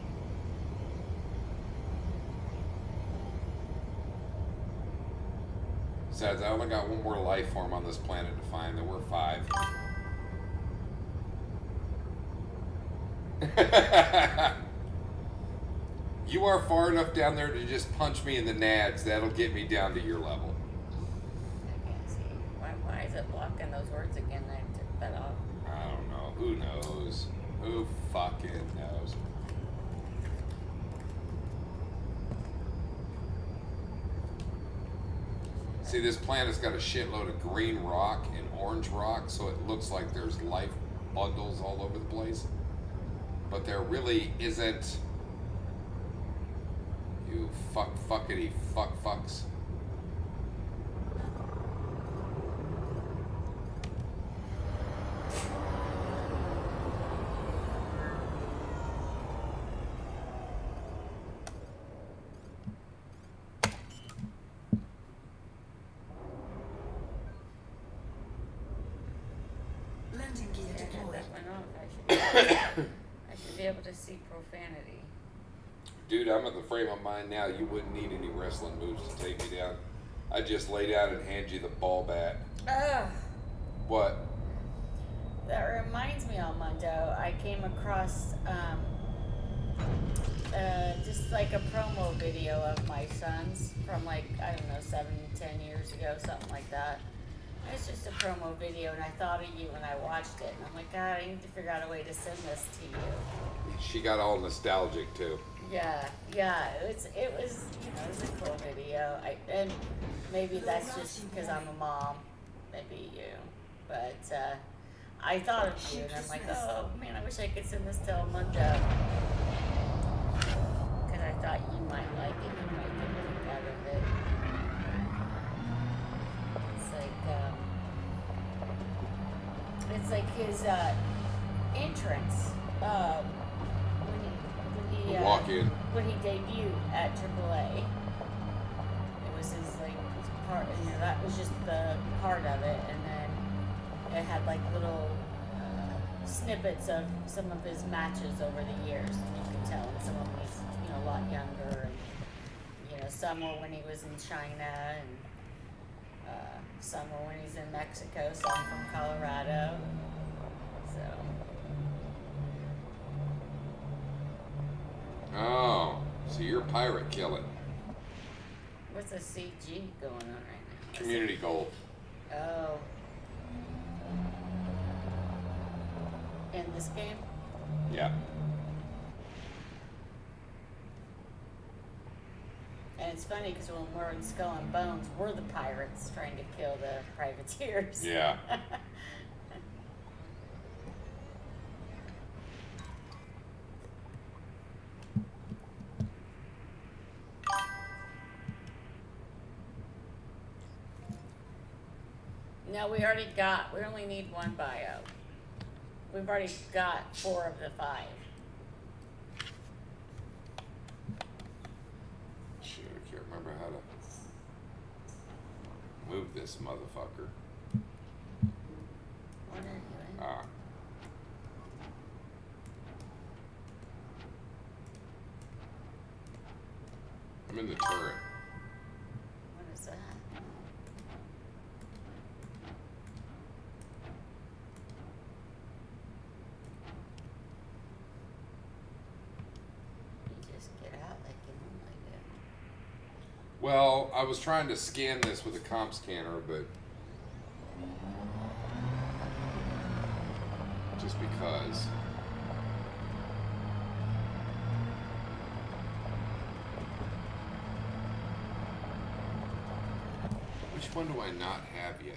A: Besides, I only got one more life form on this planet to find. There were 5. You are far enough down there to just punch me in the nads. That'll get me down to your level.
B: I can't see. Why is it blocking those words again? I took that off.
A: I don't know. Who knows? Who fucking knows? See, this planet's got a shitload of green rock and orange rock, so it looks like there's life bundles all over the place. But there really isn't. You fuckity fucks.
C: Landing gear
B: Yeah, I turned
C: deployed.
B: that one off. I should be able to see profanity.
A: Dude, I'm at the frame of mind now. You wouldn't need any wrestling moves to take me down. I'd just lay down and hand you the ball bat.
B: Ugh.
A: What?
B: That reminds me, Almundo, I came across just like a promo video of my son's from like, I don't know, 7-10 years ago, something like that. It's just a promo video, and I thought of you when I watched it, and I'm like, God, I need to figure out a way to send this to you.
A: She got all nostalgic too.
B: Yeah, it was you know, it was a cool video. And maybe that's just because I'm a mom, maybe you, but I thought of you, and I'm like, oh man, I wish I could send this to Almundo, because I thought you might like it, you might get a kick out of it. It's like his entrance when he
A: Walk in.
B: when he debuted at AAA. It was his like his part, you know, that was just the part of it, and then it had like little snippets of some of his matches over the years, and you could tell. And some of them he's, you know, a lot younger, and you know, some were when he was in China, and some were when he's in Mexico, some from Colorado. So.
A: Oh, so you're pirate killing.
B: What's a CG going on right now?
A: Community goal.
B: Oh. In this game?
A: Yeah.
B: And it's funny because when we're in Skull and Bones, we're the pirates trying to kill the privateers.
A: Yeah.
B: No, we only need one bio. We've already got 4 of the 5.
A: Shit, I can't remember how to move this motherfucker.
B: What are you doing?
A: Ah. I'm in the turret.
B: What is that?
A: Well, I was trying to scan this with a comp scanner, but just because. Which one do I not have yet?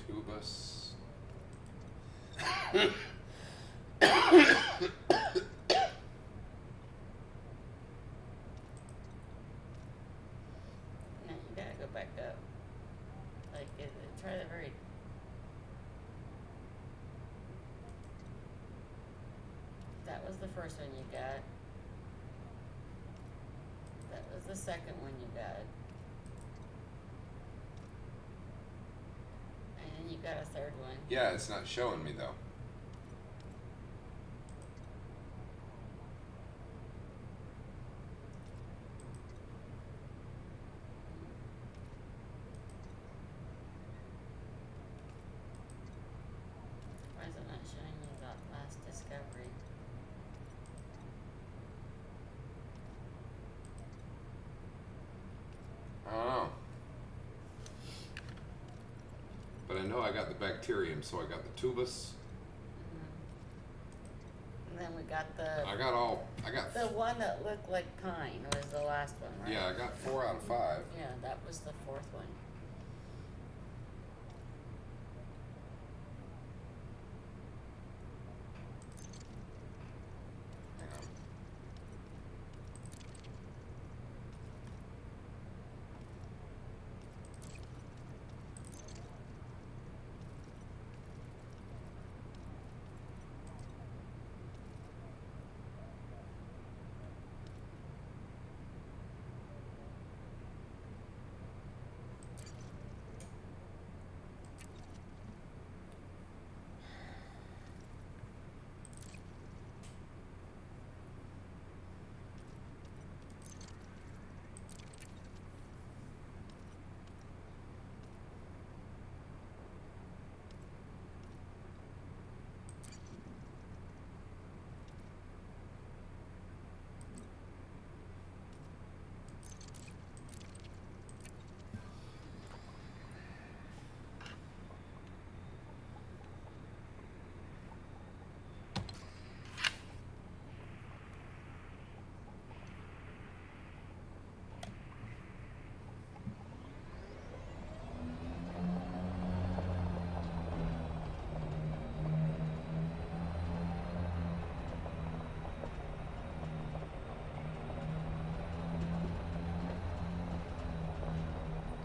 A: Tubus.
B: No, you gotta go back up. Like, try the very. That was the first one you got. That was the second one you got. And then you got a third one.
A: Yeah, it's not showing me though.
B: Why is it not showing you that last discovery?
A: I don't know. But I know I got the bacterium, so I got the tubus.
B: And then we got the
A: I got
B: the one that looked like pine was the last one, right?
A: yeah, I got 4 out of 5.
B: Yeah, that was the fourth one.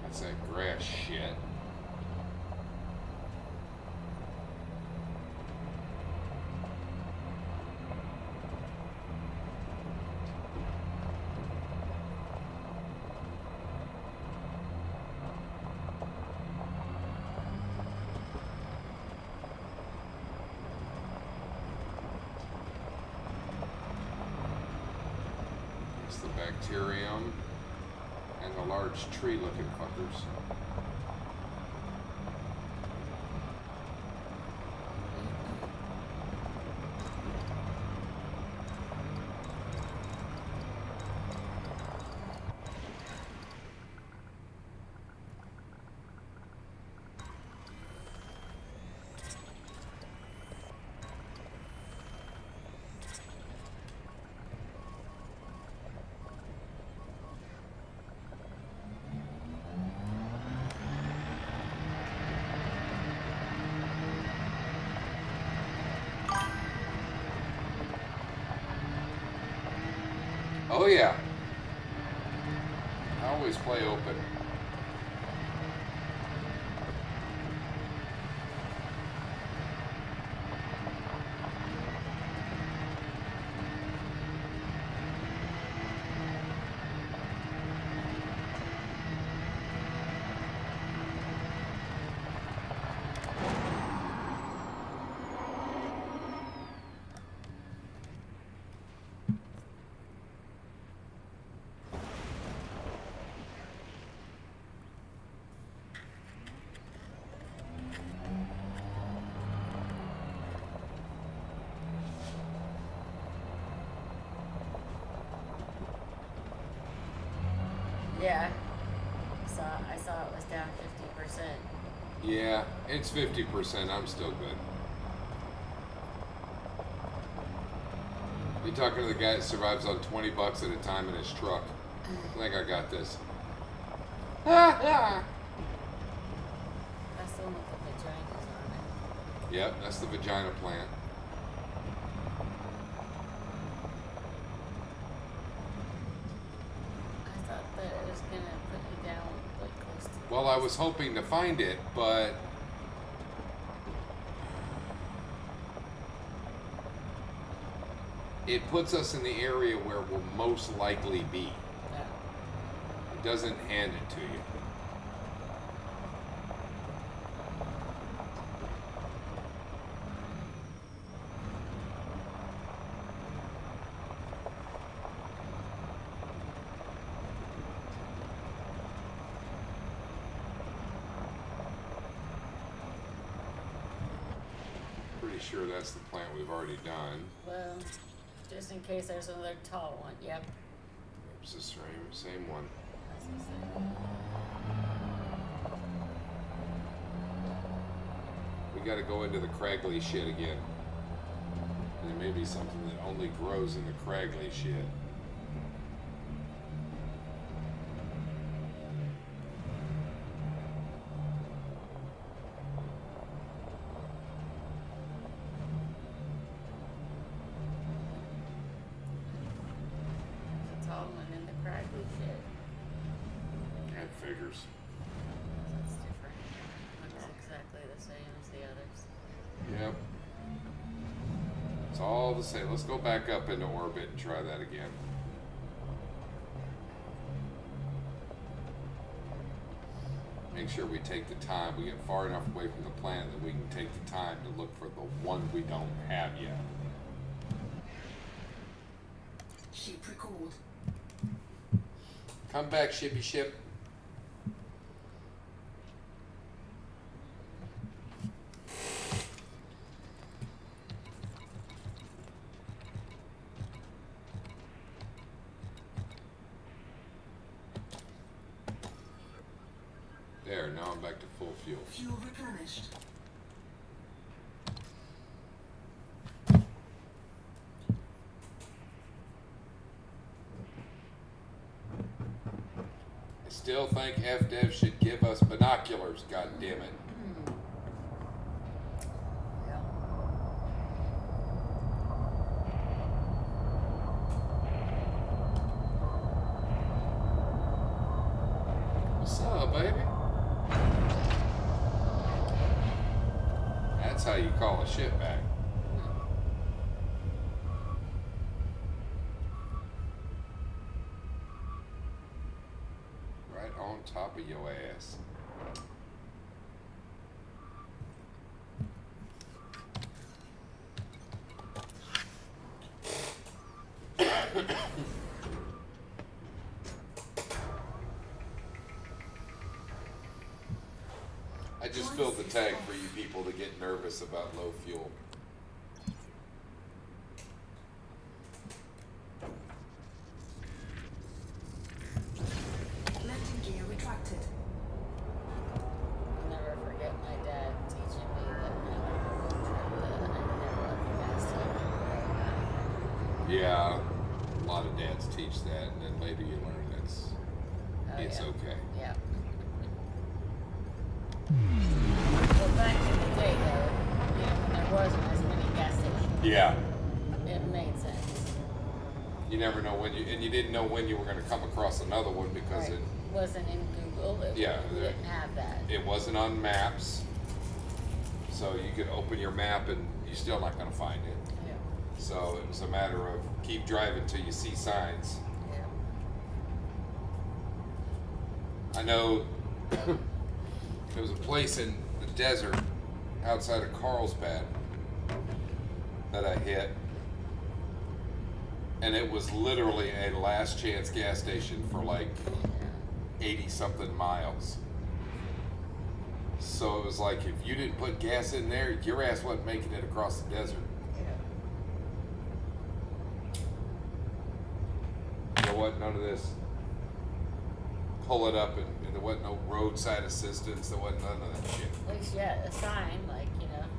A: That's that grass shit. It's the bacterium and the large tree looking fuckers. Oh yeah. I always play open.
B: Yeah. I saw it was down 50%.
A: Yeah, it's 50%. I'm still good. You talking to the guy that survives on $20 at a time in his truck? I think I got this.
B: That's the one with the vaginas on it.
A: Yep, that's the vagina plant.
B: I thought that it was gonna put you down like close to.
A: Well, I was hoping to find it, but it puts us in the area where we'll most likely be.
B: No.
A: It doesn't hand it to you. Pretty sure that's the plant we've already done.
B: Well, just in case there's another tall one. Yep.
A: It's the same one.
B: That's the same.
A: We got to go into the Craggley shit again. And there may be something that only grows in the Craggley shit.
B: It's a tall one in the craggy shit.
A: That figures.
B: That's different. Looks exactly the same as the others.
A: Yep. It's all the same. Let's go back up into orbit and try that again. Make sure we take the time. We get far enough away from the planet that we can take the time to look for the one we don't have yet.
C: Ship record.
A: Come back, shippy ship. There, now I'm back to full fuel.
C: Fuel replenished.
A: I still think FDev should give us binoculars, god damn it.
B: Yeah.
A: What's up, baby? That's how you call a ship back. Right on top of your ass. I just filled the tank for you people to get nervous about low fuel.
C: Landing gear retracted.
B: I'll never forget my dad teaching me that I never let the gas tank.
A: Yeah, a lot of dads teach that, and then later you learn it's
B: yeah.
A: okay.
B: Yeah. Well, back in the day, though, when there wasn't as many gas stations,
A: Yeah.
B: it made sense.
A: You never know when you didn't know when you were going to come across another one because
B: Right. Wasn't in Google. It
A: Yeah,
B: didn't have that.
A: it wasn't on maps. So you could open your map and you're still not going to find it.
B: Yeah.
A: So it was a matter of keep driving till you see signs.
B: Yeah.
A: I know there was a place in the desert outside of Carlsbad that I hit, and it was literally a last chance gas station for like 80 something miles. So it was like if you didn't put gas in there, your ass wasn't making it across the desert. There wasn't none of this. Pull it up, and there wasn't no roadside assistance. There wasn't none of that shit.
B: At least, yeah, a sign, like,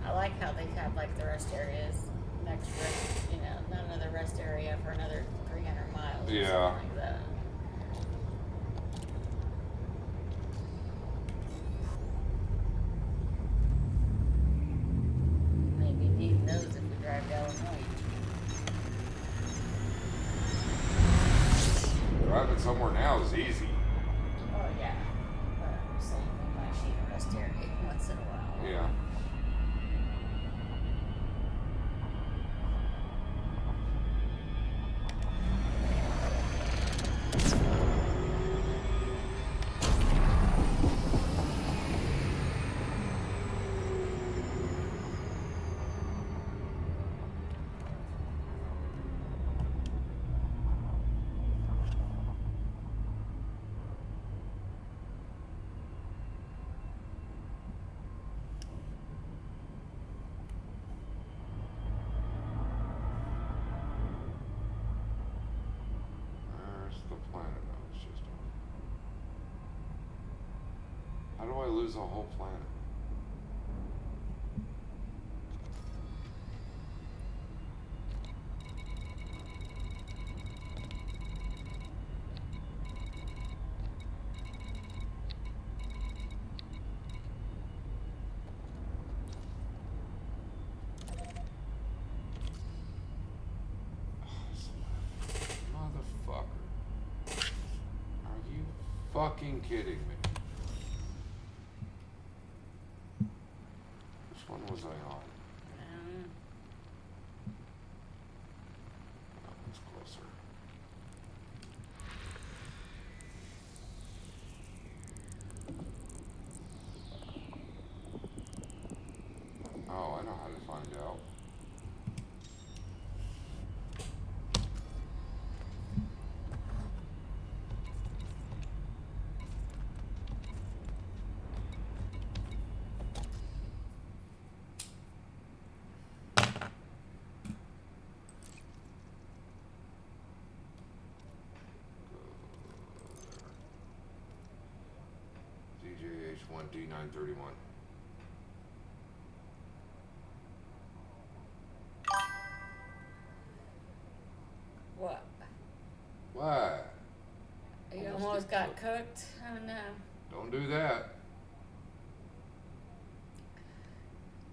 B: I like how they have, like, the rest areas next rest, none of the rest area for another 300 miles or
A: Yeah.
B: something like that. Maybe need those if we drive to Illinois.
A: Driving somewhere now is easy.
B: Oh, yeah. But I'm just saying, we might need a rest area once in a while.
A: Yeah. Where's the planet? No, it's just How do I lose a whole planet? Motherfucker. Are you fucking kidding me? Which one was I on? That one's closer. Oh, I know how to find out. DJH1 D931.
B: What?
A: What?
B: You
A: Almost
B: almost
A: get
B: got cooked? Oh, no.
A: Don't do that.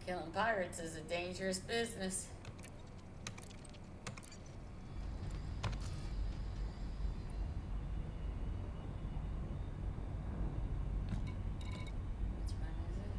B: Killing pirates is a dangerous business. Which one is it?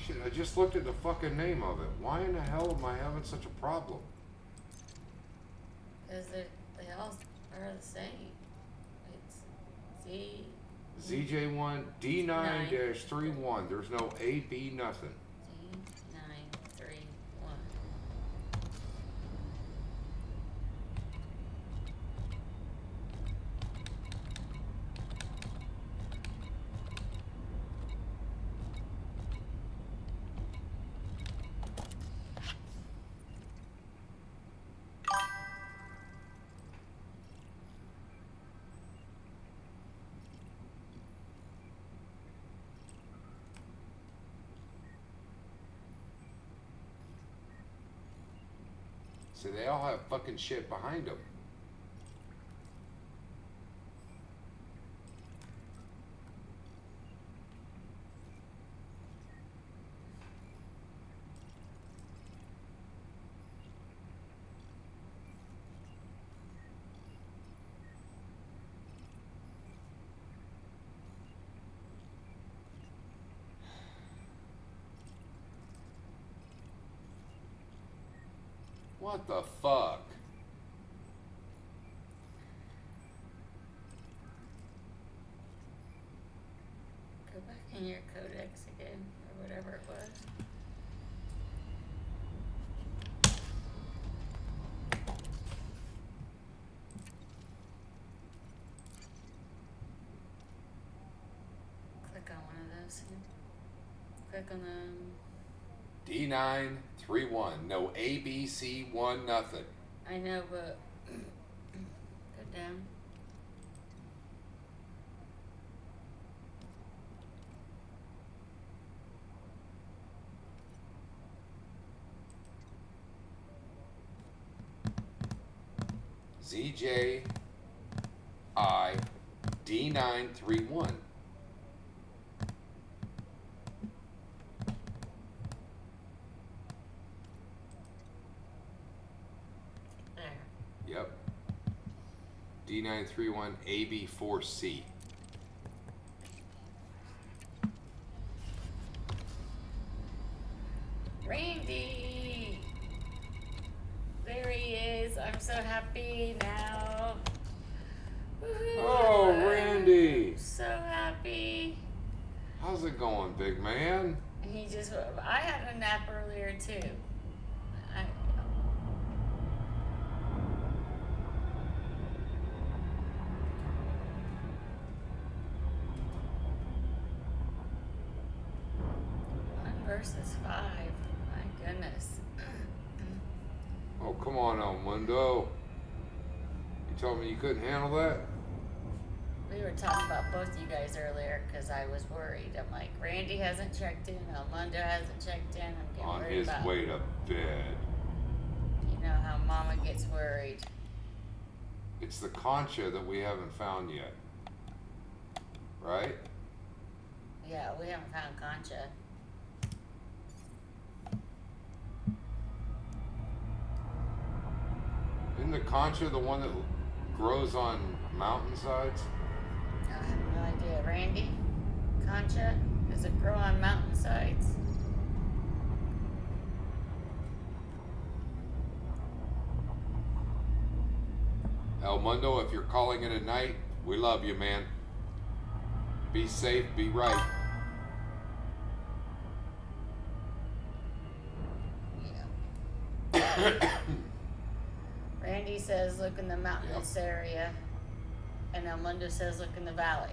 A: Shit, I just looked at the fucking name of it. Why in the hell am I having such a problem?
B: Because they all are the same. It's Z,
A: ZJ1 D9-31. There's no A, B, nothing.
B: D931.
A: So they all have fucking shit behind them. What the fuck?
B: Go back in your codex again, or whatever it was. Click on one of those. Click on them.
A: D931. No ABC1 nothing.
B: I know, but go down.
A: ZJI D931.
B: There.
A: Yep. D931 AB4C.
B: Randy! There he is. I'm so happy now. Woohoo.
A: Oh, Randy!
B: So happy.
A: How's it going, big man?
B: He just, I had a nap earlier too. I, One versus 5. My goodness.
A: Oh, come on, El Mundo. You told me you couldn't handle that?
B: We were talking about both you guys earlier because I was worried. I'm like, Randy hasn't checked in, Elmundo hasn't checked in. I'm getting
A: On
B: worried
A: his
B: about.
A: way to bed.
B: You know how Mama gets worried.
A: It's the Concha that we haven't found yet. Right?
B: Yeah, we haven't found Concha.
A: Isn't the Concha the one that grows on mountainsides?
B: I have no idea. Randy? Concha? Does it grow on mountainsides?
A: El Mundo, if you're calling it a night, we love you, man. Be safe, be right.
B: Yeah. Randy says look in the mountainous area, and Elmundo says look in the valley.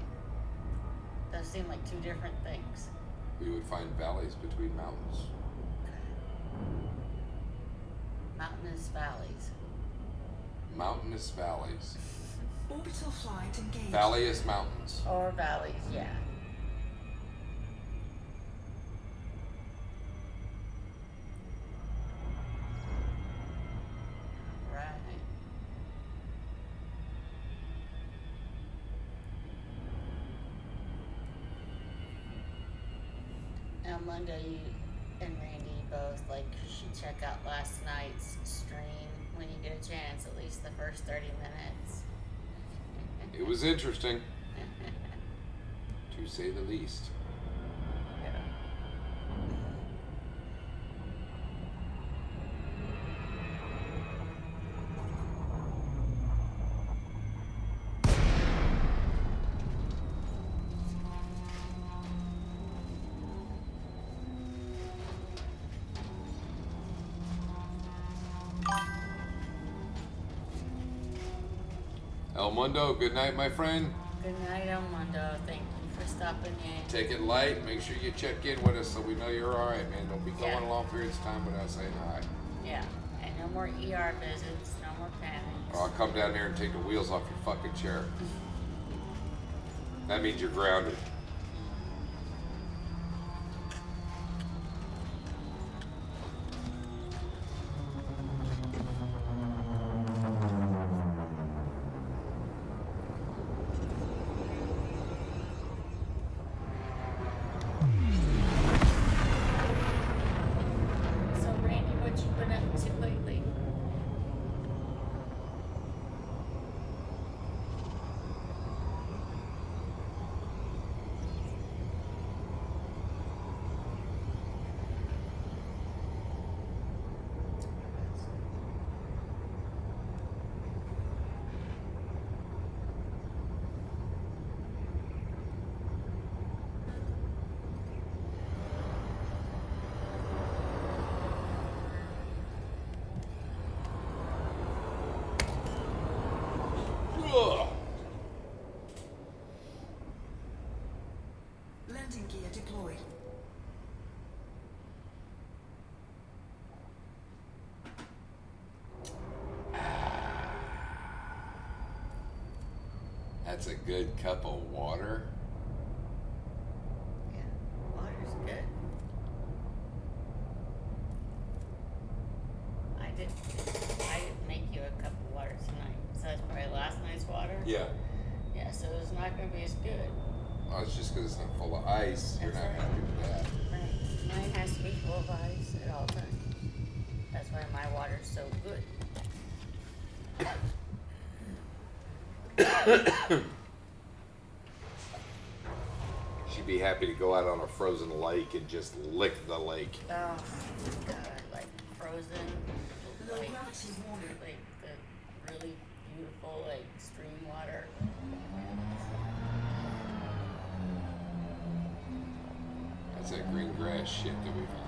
B: Those seem like two different things.
A: We would find valleys between mountains.
B: Mountainous valleys.
A: Mountainous valleys.
C: Orbital flight engaged.
A: Valleyous mountains.
B: Or valleys, yeah. Right. Now, Monday, you and Randy both, like, should check out last night's stream when you get a chance, at least the first 30 minutes.
A: It was interesting, to say the least.
B: Yeah.
A: El Mundo, good night, my friend.
B: Good night, Elmundo. Thank you for stopping in.
A: Take it light. Make sure you check in with us so we know you're all right, man. Don't be going
B: Yeah.
A: a long periods of time without saying hi.
B: Yeah, and no more ER visits, no more panics.
A: Or I'll come down there and take the wheels off your fucking chair. That means you're grounded. That's a good cup of water.
B: Yeah, water's good. I didn't make you a cup of water tonight. So that's probably last night's water.
A: Yeah.
B: Yeah, so it's not gonna be as good.
A: Well, it's just because it's not full of ice. You're
B: That's
A: not
B: right.
A: happy with that.
B: Right. Mine has to be full of ice at all times. That's why my water's so good.
A: She'd be happy to go out on a frozen lake and just lick the lake.
B: Oh, God, like frozen,
C: Low
B: like,
C: gravity warning.
B: like the really beautiful, like stream water.
A: That's that green grass shit that we found.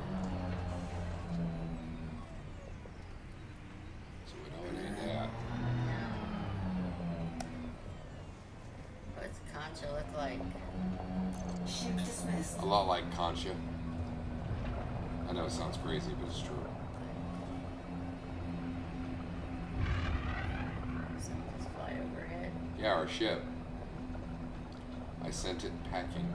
A: So we know it ain't that.
B: What's Concha look like?
C: Ship dismissed.
A: A lot like Concha. I know it sounds crazy, but it's true.
B: Something just fly overhead.
A: Yeah, our ship. I sent it packing.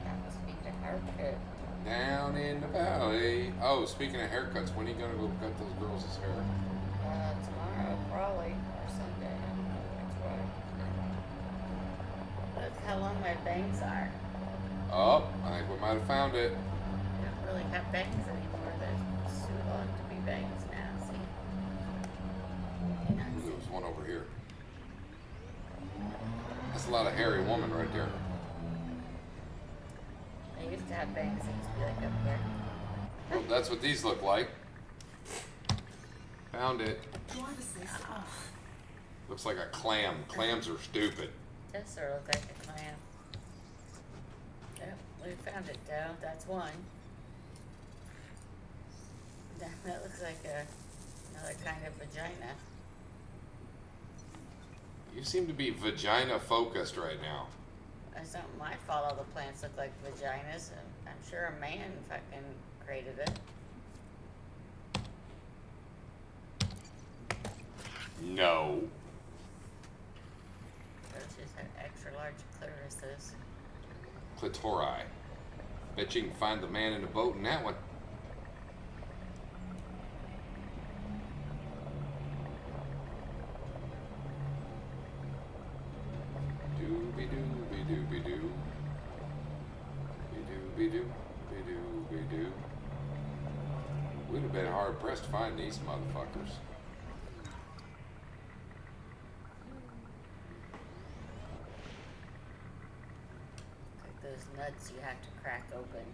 B: That must be the haircut.
A: Down in the valley. Oh, speaking of haircuts, when are you gonna go cut those girls' hair?
B: Tomorrow, probably, or Sunday. I don't know which way. Look how long my bangs are.
A: Oh, I think we might have found it.
B: I don't really have bangs anymore. They're too long to be bangs now. See? You know,
A: Ooh, there was one over here. That's a lot of hairy woman right there.
B: I used to have bangs. They used to be like up there.
A: Well, that's what these look like. Found it.
C: Driver's list off.
A: Looks like a clam. Clams are stupid.
B: Does sort of look like a clam. Yep, we found it, Doe. That's one. That looks like another kind of vagina.
A: You seem to be vagina focused right now.
B: It's not my fault all the plants look like vaginas. I'm sure a man fucking created it.
A: No.
B: Those just have extra large clitorises.
A: Clitori. Bet you can find the man in the boat in that one. Dooby dooby dooby doo. Dooby doo. Dooby doo. We'd have been hard pressed to find these motherfuckers.
B: Like those nuts you have to crack open.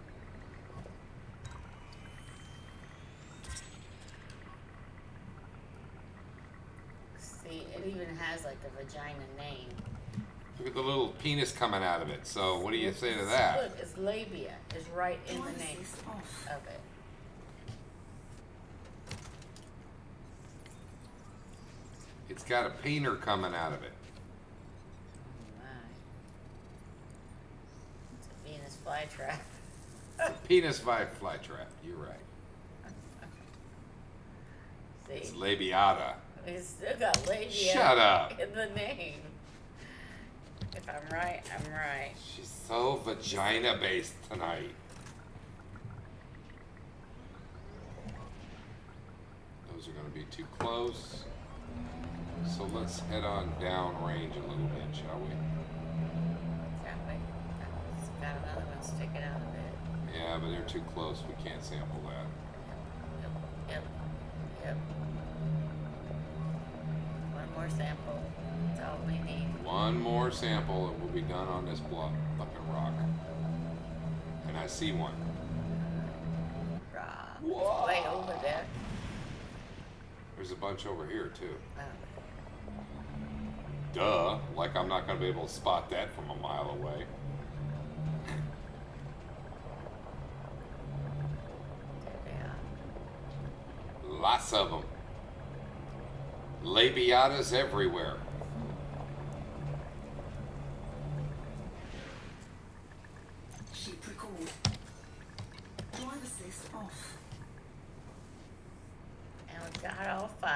B: See, it even has like a vagina name.
A: Look at the little penis coming out of it. So what do you say to that?
B: Look, it's labia. It's right in the
C: Driver's
B: name
C: list off.
B: of it.
A: It's got a painter coming out of it.
B: Oh my. It's a Venus flytrap.
A: It's a penis flytrap. You're right. It's
B: See,
A: labiata.
B: it's still got labia
A: Shut up.
B: in the name. If I'm right, I'm right.
A: She's so vagina based tonight. Those are going to be too close. So let's head on down range a little bit, shall we?
B: That way. It's got another one sticking out of it.
A: Yeah, but they're too close. We can't sample that.
B: Yep. Yep. One more sample. That's all we need.
A: One more sample and we'll be done on this block, fucking rock. And I see one.
B: Rock.
A: Whoa.
B: Way over there.
A: There's a bunch over here too.
B: Oh.
A: Duh. Like I'm not going to be able to spot that from a mile away.
B: There they are.
A: Lots of them. Labiatas everywhere.
C: Ship recalled. off.
B: And we got all 5.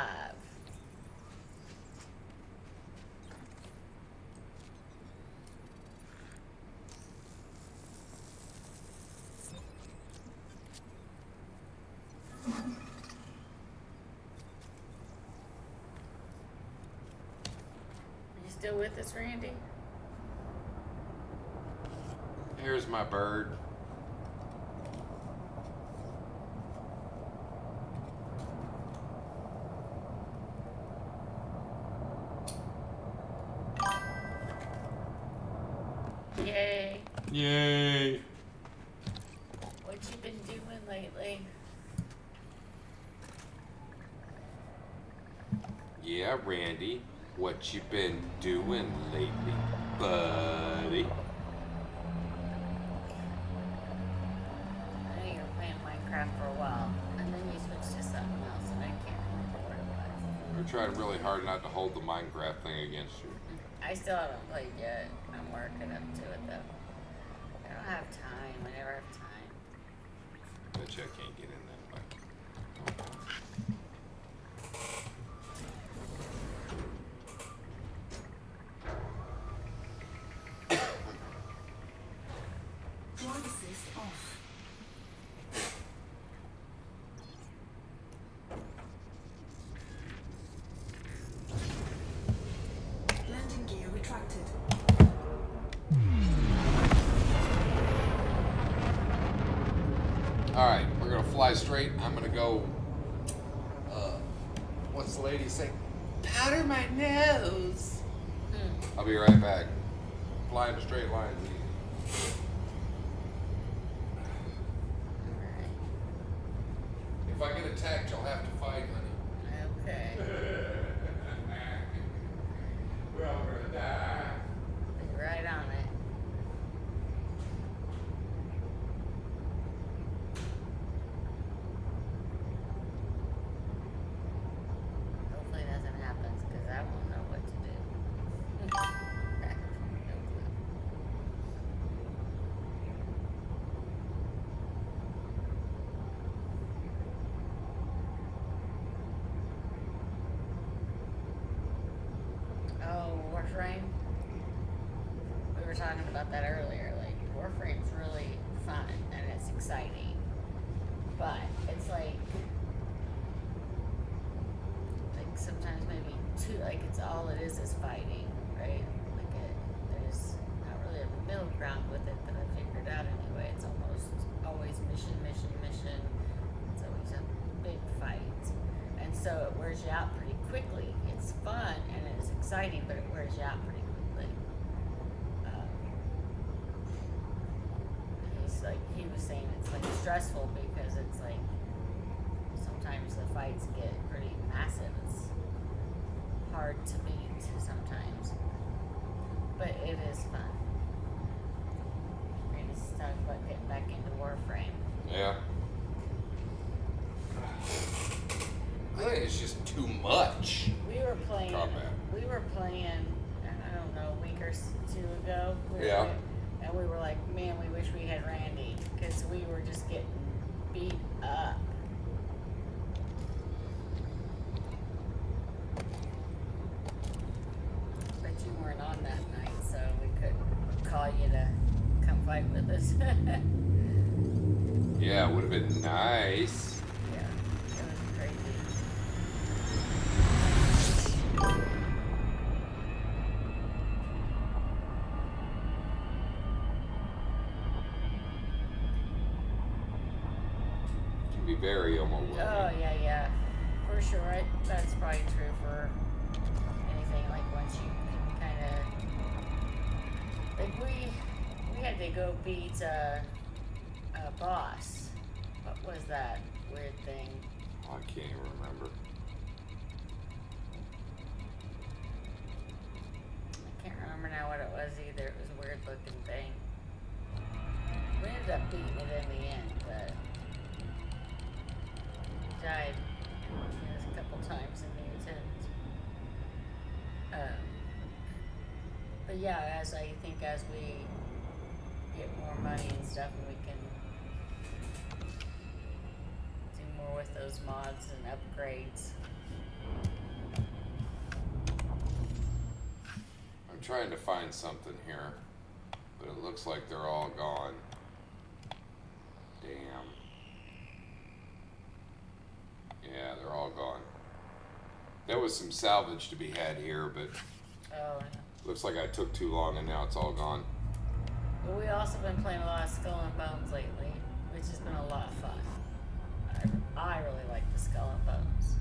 B: You still with us, Randy?
A: Here's my bird.
B: Yay.
A: Yay!
B: What you been doing lately?
A: Yeah, Randy, what you been doing lately, buddy?
B: I know you were playing Minecraft for a while, and then you switched to something else, and I can't remember what it was.
A: We're trying really hard not to hold the Minecraft thing against you.
B: I still haven't played yet. I'm working up to it though. I don't have time. I never have time.
A: Bet you I can't get in that way.
C: Drive assist off. Landing gear retracted.
A: Alright, we're gonna fly straight. I'm gonna go. What's the lady say? Powder my nose. I'll be right back. Flying a straight line. If I get attacked, you'll have to fight, honey.
B: Okay.
A: We're all gonna die.
B: Be right on it. Hopefully nothing happens, because I won't know what to do. No clue. Oh, Warframe. We were talking about that earlier. Like, Warframe's really fun and it's exciting, but it's like sometimes maybe too like it's all it is fighting, right? Like there's not really a middle ground with it that I figured out anyway. It's almost always mission. It's always a big fight, and so it wears you out pretty quickly. It's fun and it's exciting, but it wears you out pretty quickly. He was saying it's like stressful because it's like sometimes the fights get pretty massive. It's hard to beat sometimes, but it is fun. We're just talking about getting back into Warframe.
A: Yeah. I think it's just too much.
B: We were playing.
A: Combat.
B: I don't know, a week or 2 ago.
A: Yeah.
B: And we were like, man, we wish we had Randy because we were just getting beat up. But you weren't on that night, so we couldn't call you to come fight with us.
A: Yeah, it would have been nice.
B: Yeah, it was crazy.
A: Can be very overwhelming.
B: Oh yeah, for sure. That's probably true for anything. Like once you can kind of like we had to go beat a boss. What was that weird thing?
A: I can't even remember.
B: I can't remember now what it was either. It was a weird looking thing. We ended up beating it in the end, but died a couple times in the attempt. But yeah, as we get more money and stuff, and we can more with those mods and upgrades.
A: I'm trying to find something here, but it looks like they're all gone. Damn. Yeah, they're all gone. There was some salvage to be had here, but
B: Oh,
A: looks like I took too long and now it's all gone.
B: but we also been playing a lot of Skull and Bones lately, which has been a lot of fun. I really like the Skull and Bones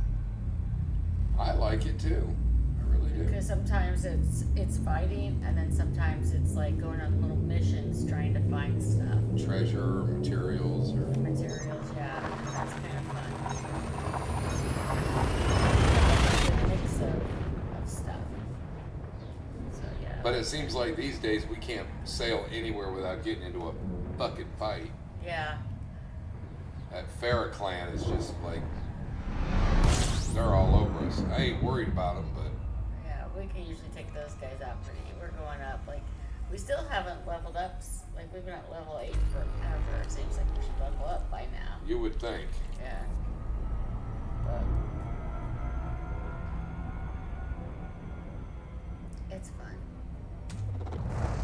A: I like it too. I really do.
B: because sometimes it's fighting, and then sometimes it's like going on little missions trying to find stuff,
A: Treasure or materials or
B: materials. Yeah, that's kind of fun. A mix of stuff. So yeah.
A: but it seems like these days we can't sail anywhere without getting into a fucking fight.
B: Yeah.
A: That Farrah clan is just like they're all over us. I ain't worried about them, but
B: Yeah, we can usually take those guys out pretty. We're going up. Like, we still haven't leveled up. Like, we've been at level 8 forever. It seems like we should level up by now.
A: you would think.
B: Yeah. But it's fun.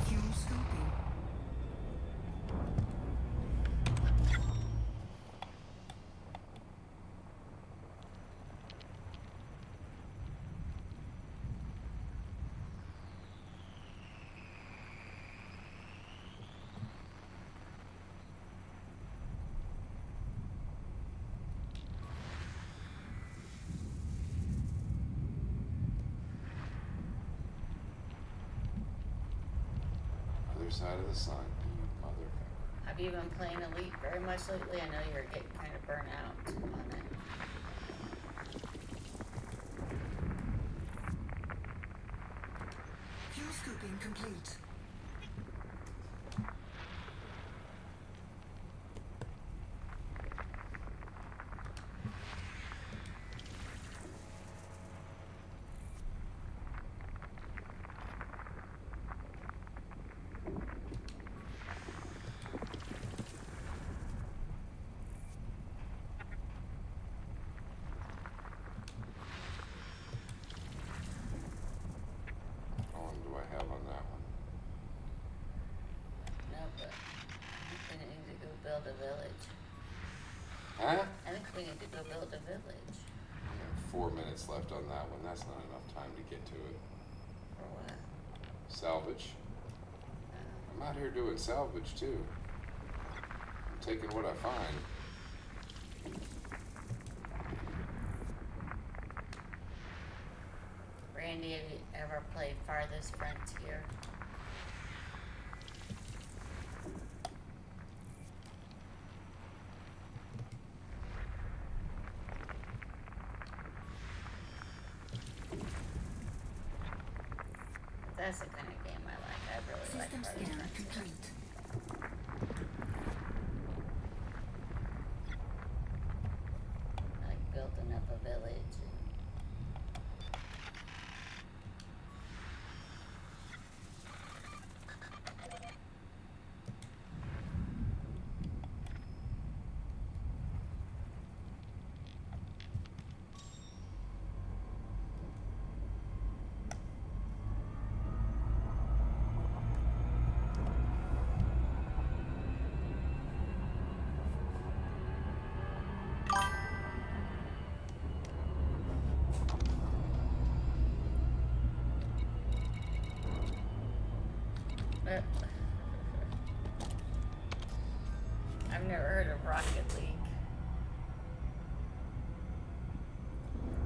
C: Fuel scoping.
A: Other side of the sun, you motherfucker.
B: Have you been playing Elite very much lately? I know you're getting kind of burnt out on it.
C: Fuel scoping complete.
A: How long do I have on that one?
B: No, but I think we need to go build a village.
A: Huh?
B: I think we need to go build a village.
A: I have 4 minutes left on that one. That's not enough time to get to it.
B: For what?
A: Salvage. I'm out here doing salvage too. I'm taking what I find.
B: Randy, have you ever played Farthest Frontier? That's the kind of game I like. I really like
C: System
B: Farthest
C: scan
B: Frontier.
C: complete.
B: I like building up a village. But I've never heard of Rocket League.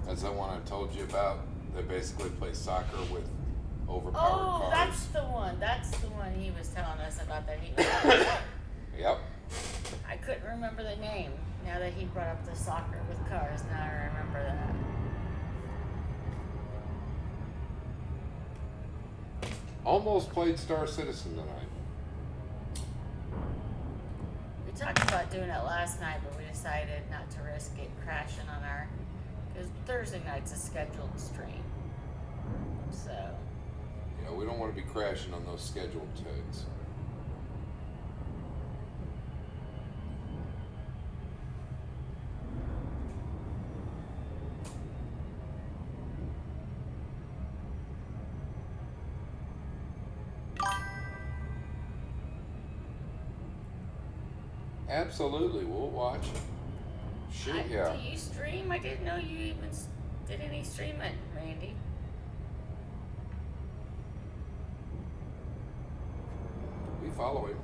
A: That's the one I told you about. They basically play soccer with overpowered
B: Oh,
A: cars.
B: that's the one. That's the one he was telling us about that he was.
A: Yep.
B: I couldn't remember the name. Now that he brought up the soccer with cars, now I remember that.
A: Almost played Star Citizen tonight.
B: We talked about doing it last night, but we decided not to risk it crashing on our, because Thursday night's a scheduled stream. So,
A: Yeah, we don't want to be crashing on those scheduled tags. Absolutely, we'll watch. Shit, yeah.
B: Do you stream? I didn't know you even did any streaming, Randy.
A: We follow him.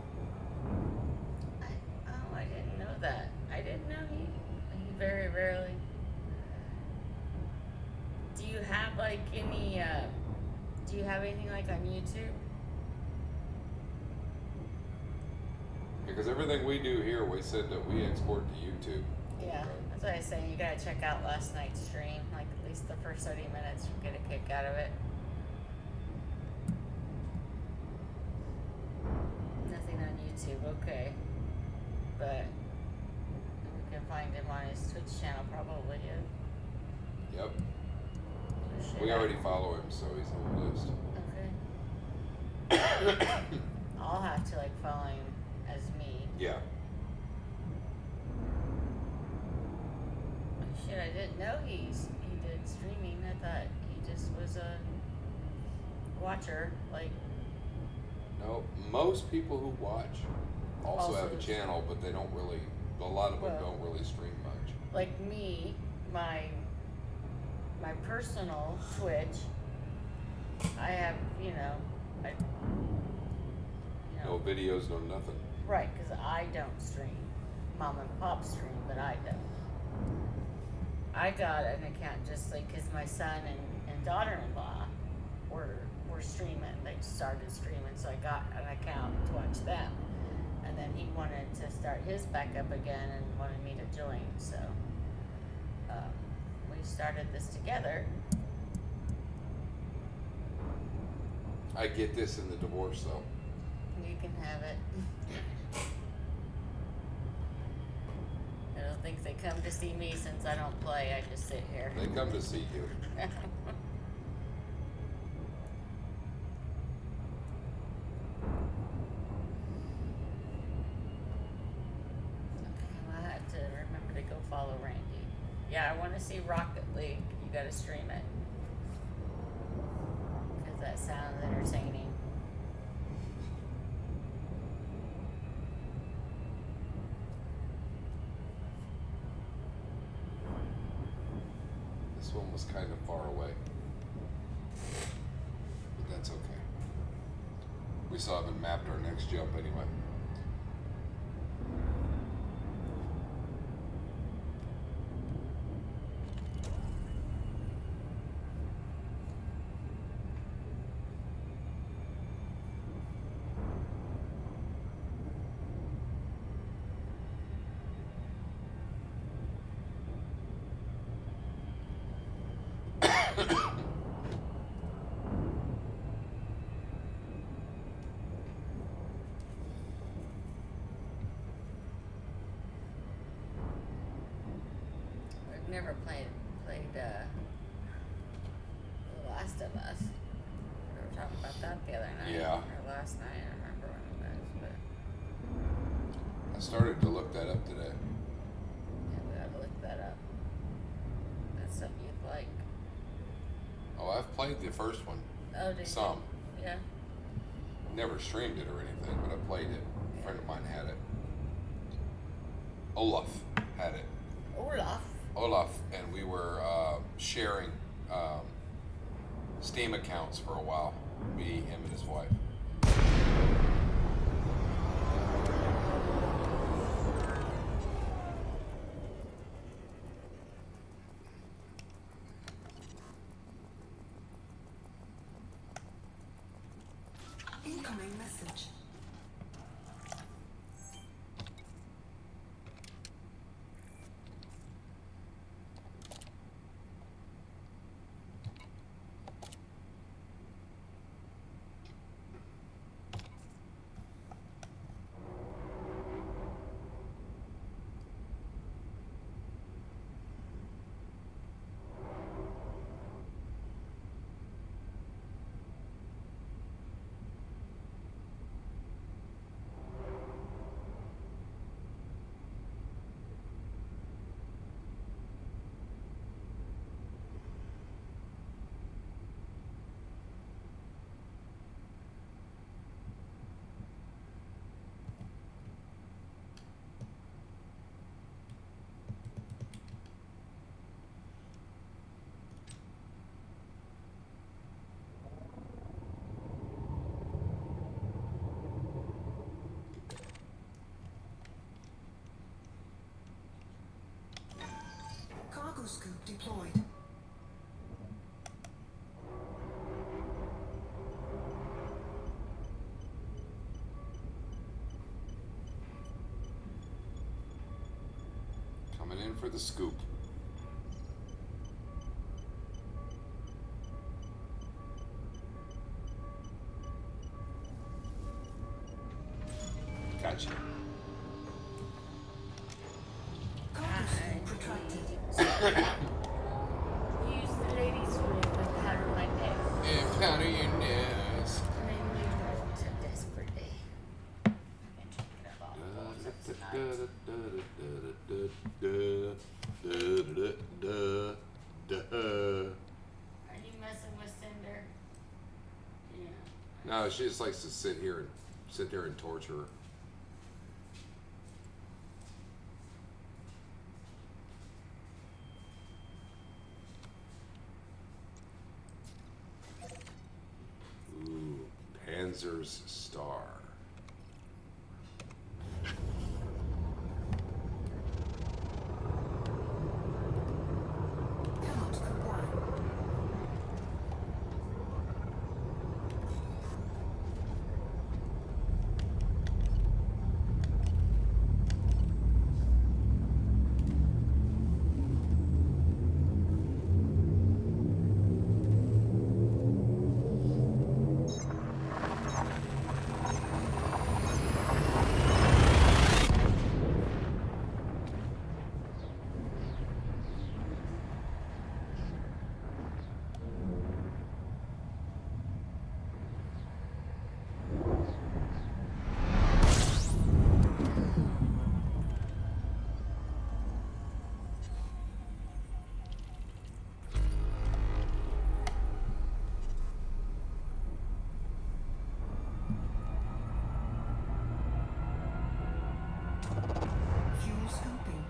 B: I didn't know that. I didn't know he very rarely. Do you have like any? Do you have anything like on YouTube?
A: Because everything we do here, we said that we export to YouTube.
B: Yeah, that's what I was saying. You gotta check out last night's stream. Like at least the first 30 minutes, you get a kick out of it. Nothing on YouTube, okay. But we can find him on his Twitch channel probably. Yeah.
A: Yep.
B: Or should
A: We
B: I?
A: already follow him, so he's on the list.
B: Okay. I'll have to like follow him as me.
A: Yeah.
B: Shit, I didn't know he did streaming. I thought he just was a watcher. Like,
A: No, most people who watch also have a
B: Also-
A: channel, but they don't really. A lot of them
B: Well-
A: don't really stream much.
B: like me, my personal Twitch. I have,
A: No videos, no nothing.
B: right, because I don't stream. Mom and Pop stream, but I don't. I got an account just like because my son and daughter-in-law were streaming. They started streaming, so I got an account to watch them. And then he wanted to start his back up again and wanted me to join. So we started this together.
A: I get this in the divorce though.
B: You can have it. I don't think they come to see me since I don't play. I just sit here.
A: They come to see you.
B: Okay, well, I have to remember to go follow Randy. Yeah, I want to see Rocket League. You got to stream it. Because that sounds entertaining.
A: This one was kind of far away. But that's okay. We still haven't mapped our next jump anyway.
B: I've never played The Last of Us. We were talking about that the other night.
A: Yeah.
B: Or last night. I don't remember when it was, but
A: I started to look that up today.
B: yeah, we gotta look that up. That's something you'd like.
A: Oh, I've played the first one.
B: Oh, did you?
A: Some.
B: Yeah.
A: Never streamed it or anything, but I played it. A friend of mine had it. Olaf had it. Olaf, and we were sharing Steam accounts for a while. Me, him, and his wife.
C: Incoming message.
A: in for the scoop. Gotcha.
C: Cargo suit protracted.
B: Use the ladies' room and powder my nails.
A: And powder your nails.
B: And then we roll to desperately. I'm gonna check it up all the tonight. Are you messing with Cinder? Yeah.
A: No, she just likes to sit there and torture her. Ooh, Panzer's Star.
C: Cannot comply. Fuel scooping.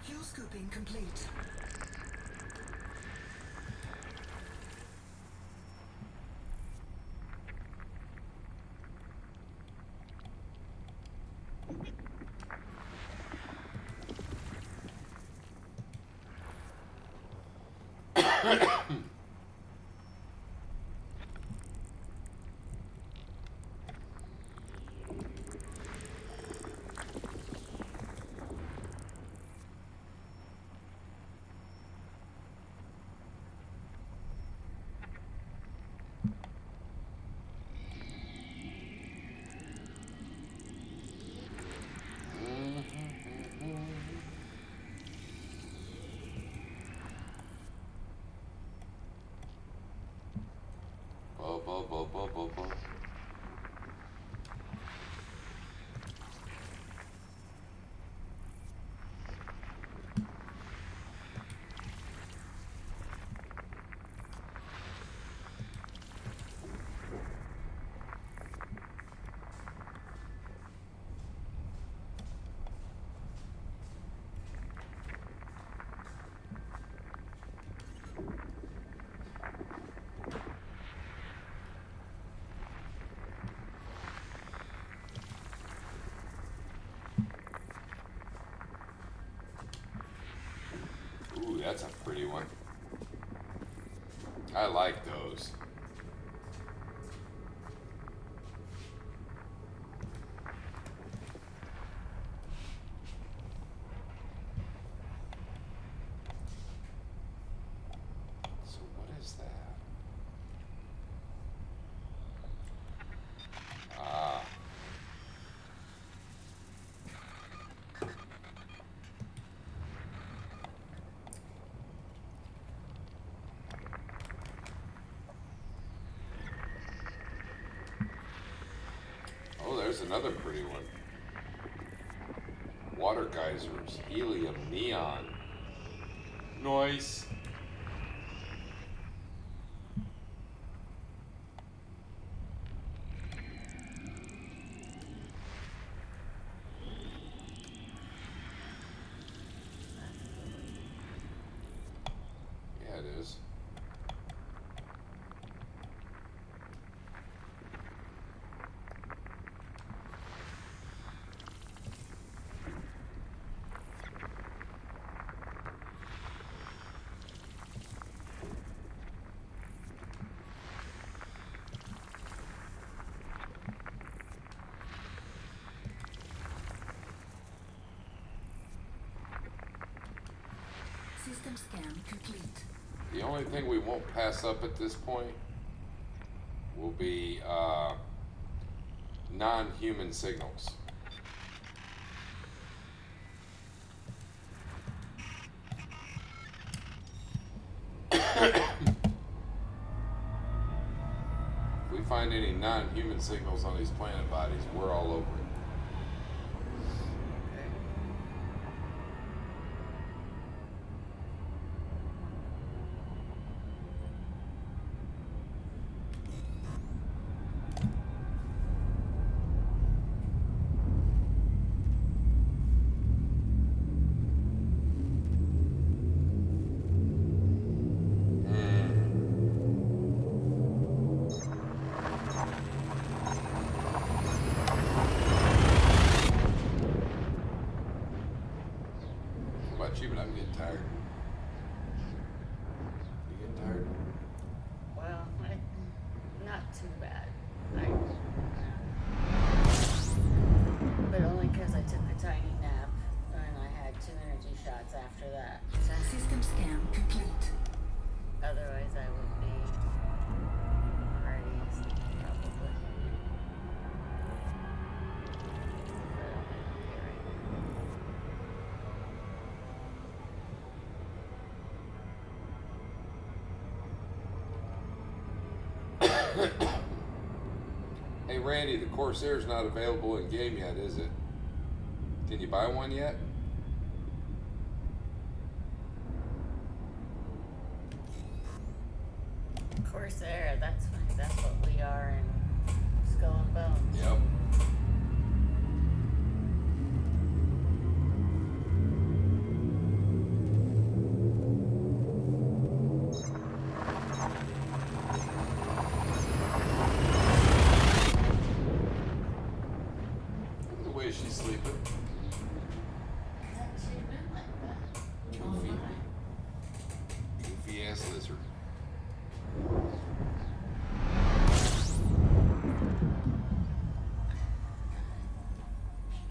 C: Fuel scooping complete.
A: Bo. Ooh, that's a pretty one. I like those. So what is that? Ah. Oh, there's another pretty one. Water geysers, helium, neon. Nice.
C: System scan complete.
A: The only thing we won't pass up at this point will be non-human signals. If we find any non-human signals on these planet bodies, we're all over it.
B: Okay.
A: How about you? But I'm getting tired. You getting tired?
B: Well, not too bad. But only because I took a tiny nap and I had 2 energy shots after that. So
C: System scan complete.
B: otherwise, I would be already asleep probably. But I'm okay right now.
A: Hey Randy, the Corsair's not available in game yet, is it? Can you buy one yet?
B: Corsair, that's funny. That's what we are in Skull and Bones.
A: Yep. Look at the way she's sleeping.
B: She been like that. All
A: Goofy.
B: fine.
A: Goofy ass lizard.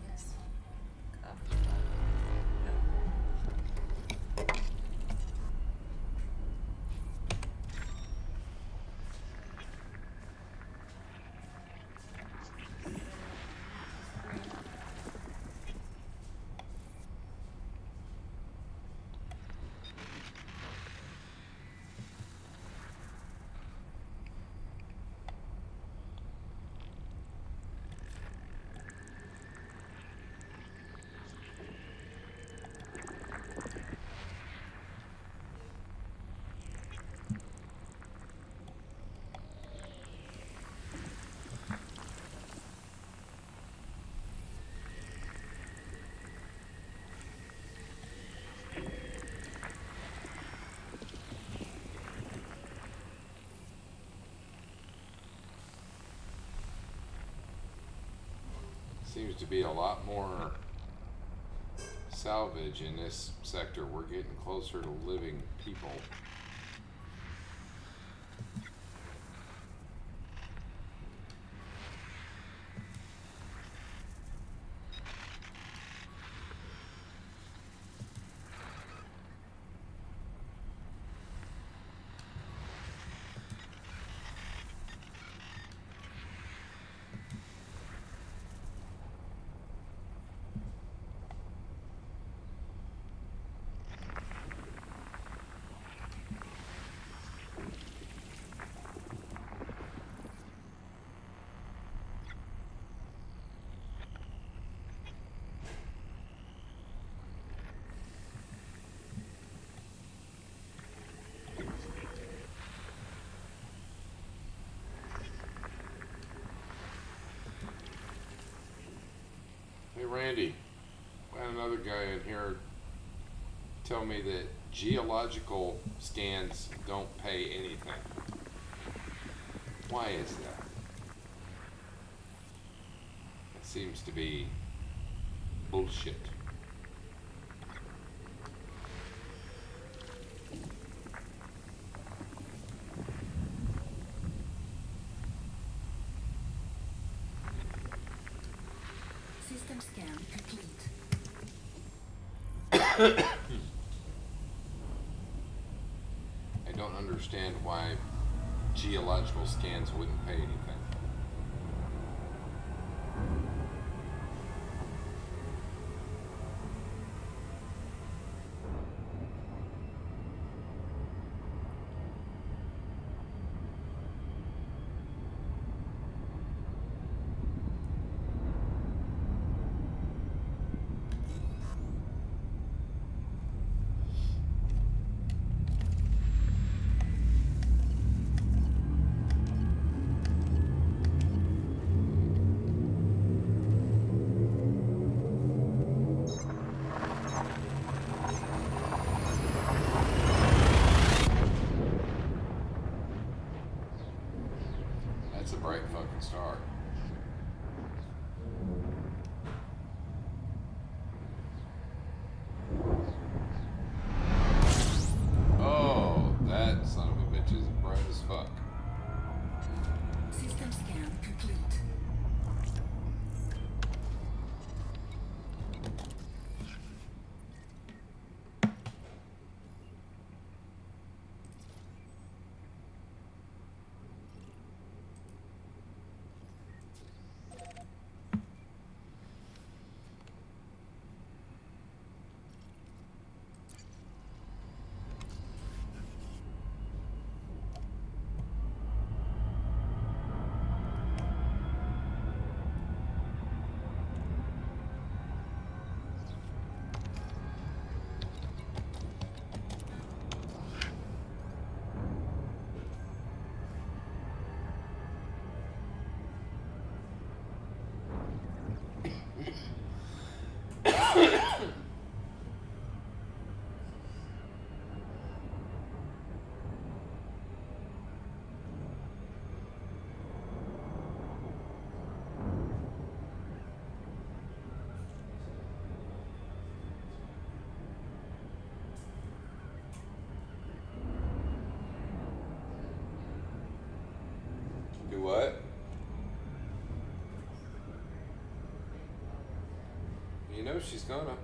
B: Yes. Coffee.
A: Seems to be a lot more salvage in this sector. We're getting closer to living people. Hey Randy, I had another guy in here tell me that geological scans don't pay anything. Why is that? It seems to be bullshit.
C: System scan complete.
A: understand why geological scans wouldn't pay anything. That's a bright fucking star. Oh, that son of a bitch is bright as fuck.
C: System scan complete.
A: Do what? You know she's gonna.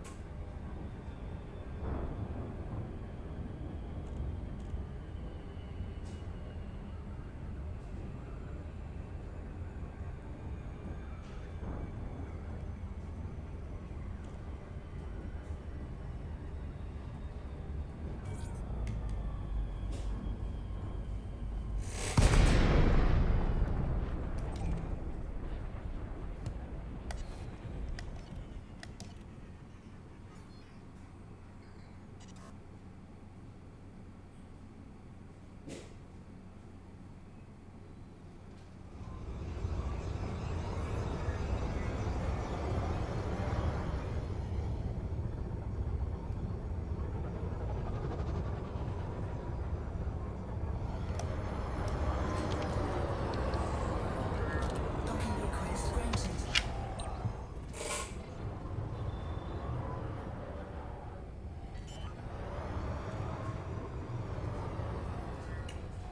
C: Docking request granted.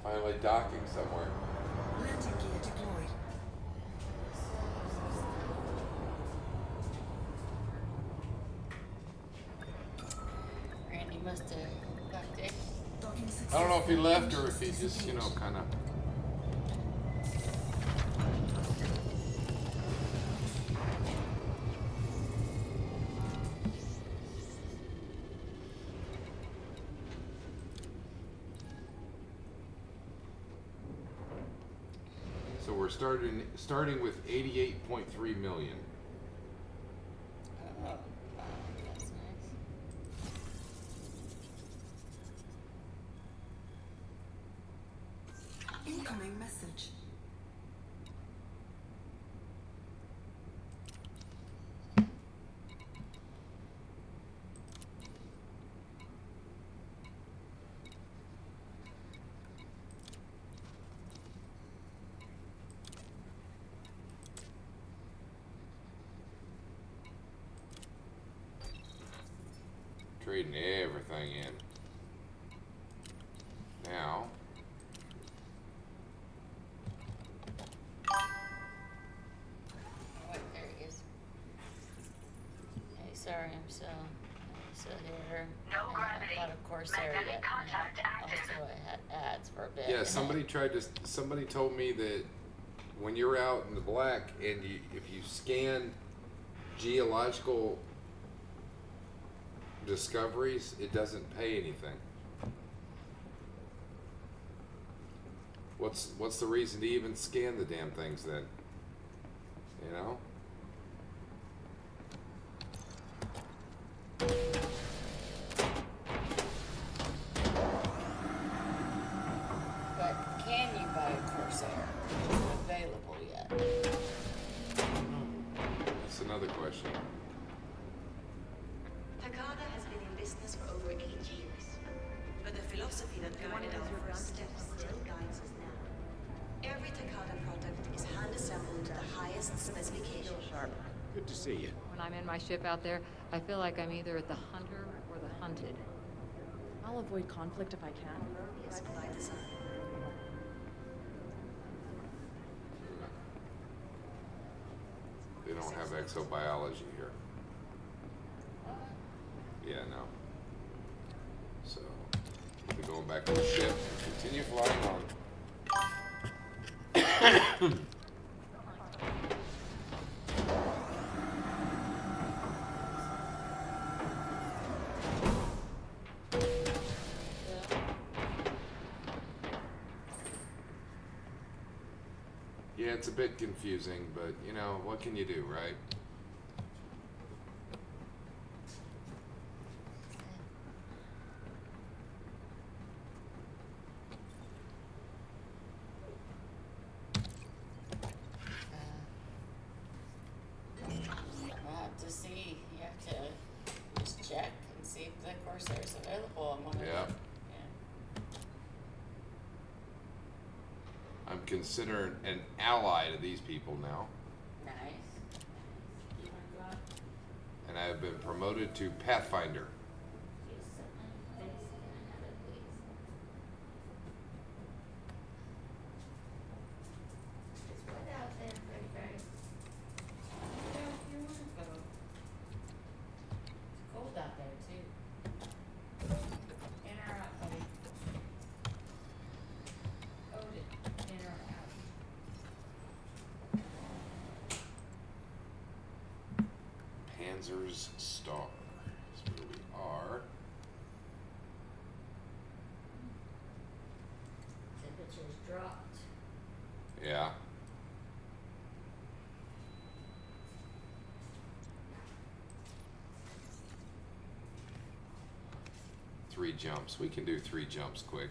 A: Finally docking somewhere.
C: Landing gear deployed.
B: Randy must have left it.
C: Docking
A: I don't know if he
C: successful.
A: left or if he just, kind of. So we're starting with 88.3 million.
B: Oh, that's nice.
C: Incoming message.
A: Trading everything in. Now.
B: Oh, wait, there he is. Hey, sorry, I'm so So here,
D: No
B: I
D: gravity.
B: thought of Corsair
D: Magnetic
B: yet.
D: contact active.
B: Also, I had ads for a bit.
A: Yeah, somebody told me that when you're out in the black and if you scan geological discoveries, it doesn't pay anything. What's the reason to even scan the damn things then? You know?
B: But can you buy a Corsair? Is it available yet?
A: That's another question.
E: Takada has been in business for over 8 years, but the philosophy that guided our first steps still guides us now. Every Takada product is hand-assembled to the highest specification.
F: Good to see you.
G: When I'm in my ship out there, I feel like I'm either the hunter or the hunted.
H: I'll avoid conflict if I can.
E: Yes, by design.
A: They don't have exobiology here. Yeah, no. So, we'll be going back to the ship and continue flying on. Yeah, it's a bit confusing, but you know, what can you do, right?
B: We'll have to see. You have to just check and see if the Corsair is available on one of
A: Yeah.
B: them.
A: I'm considered an ally to these people now,
B: Yeah. Nice. You wanna go out?
A: and I have been promoted to Pathfinder.
B: Use something face and have it, please. It's wet out there, Freddy Freddy. Get out if you wanna go. It's cold out there too. In or out, buddy? Odin, in or out?
A: Panzer's Star is where we are.
B: Temperature's dropped.
A: Yeah. Three jumps. We can do 3 jumps quick.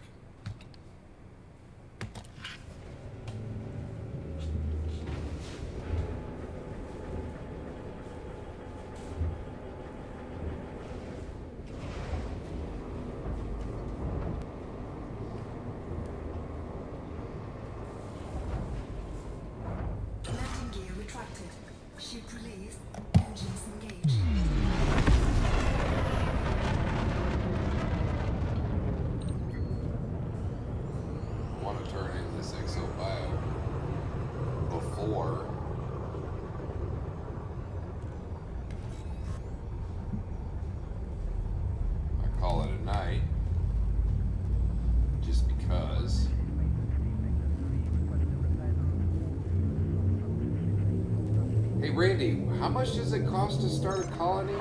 C: Landing gear retracted. Ship released. Engines engaged.
A: I want to turn in this exobio before I call it a night, just because. Hey Randy, how much does it cost to start a colony?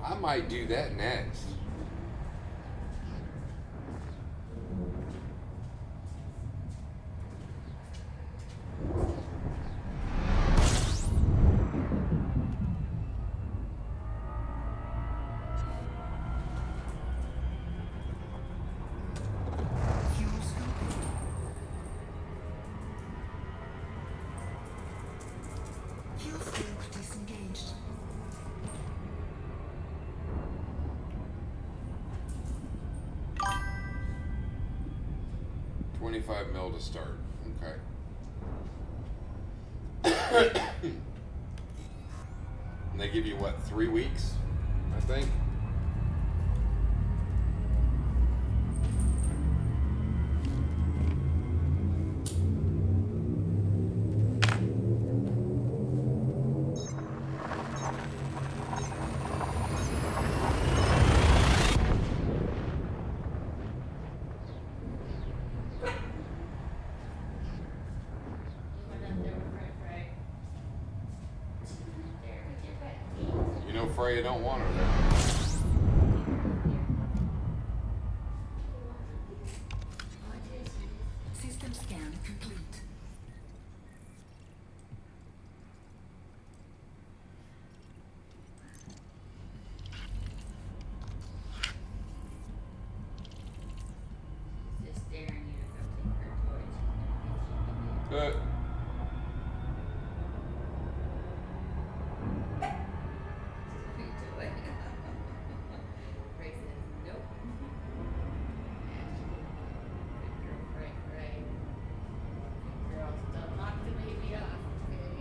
A: I might do that next.
C: Fuel scope. Fuel scope disengaged.
A: $25 mil to start. Okay. And they give you what, 3 weeks? I think. Freya don't want her there.
C: System scan complete.
B: Just daring you to go take her toys. Ray says, nope. Good girl, Ray. Good girl, don't knock the baby off, okay?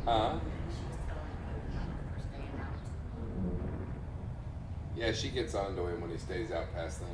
A: Huh?
B: She was telling him for staying out.
A: Yeah, she gets onto him when he stays out past them.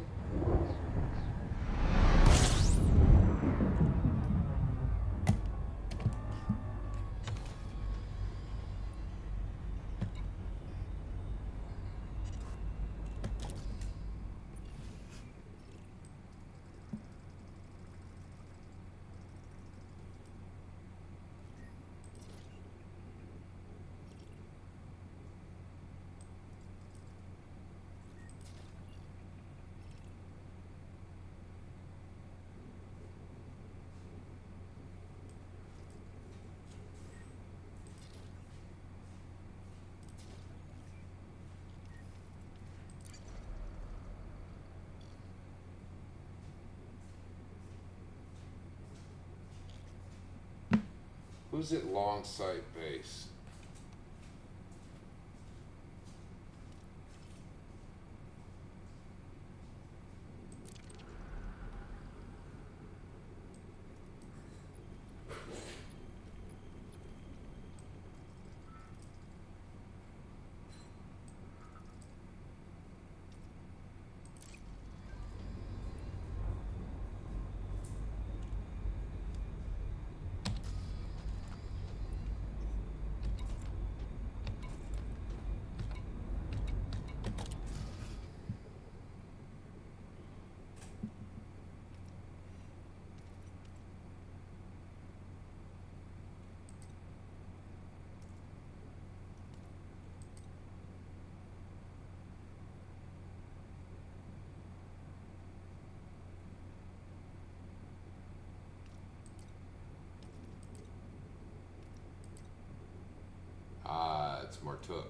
A: Who's at Longsight Base? Ah, it's Martuk.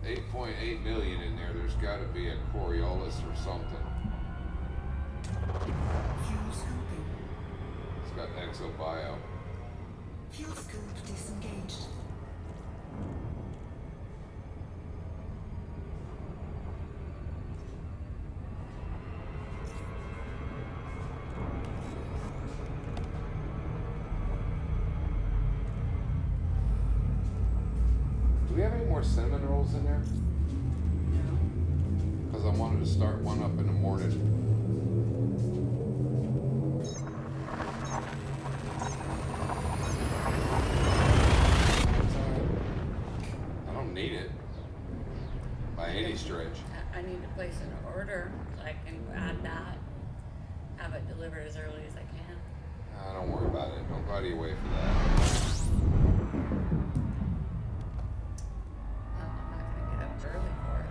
A: 8.8 million in there. There's got to be a Coriolis or something.
C: Fuel scooping.
A: It's got ExoBio.
C: Fuel scoop disengaged.
A: Do we have any more cinnamon rolls in there? Because I wanted to start one up in the morning. I don't need it by any stretch.
B: I need to place an order so I can add that. Have it delivered as early as I can.
A: Don't worry about it. Don't go out of your way for that.
B: Well, I'm not gonna get up early for it,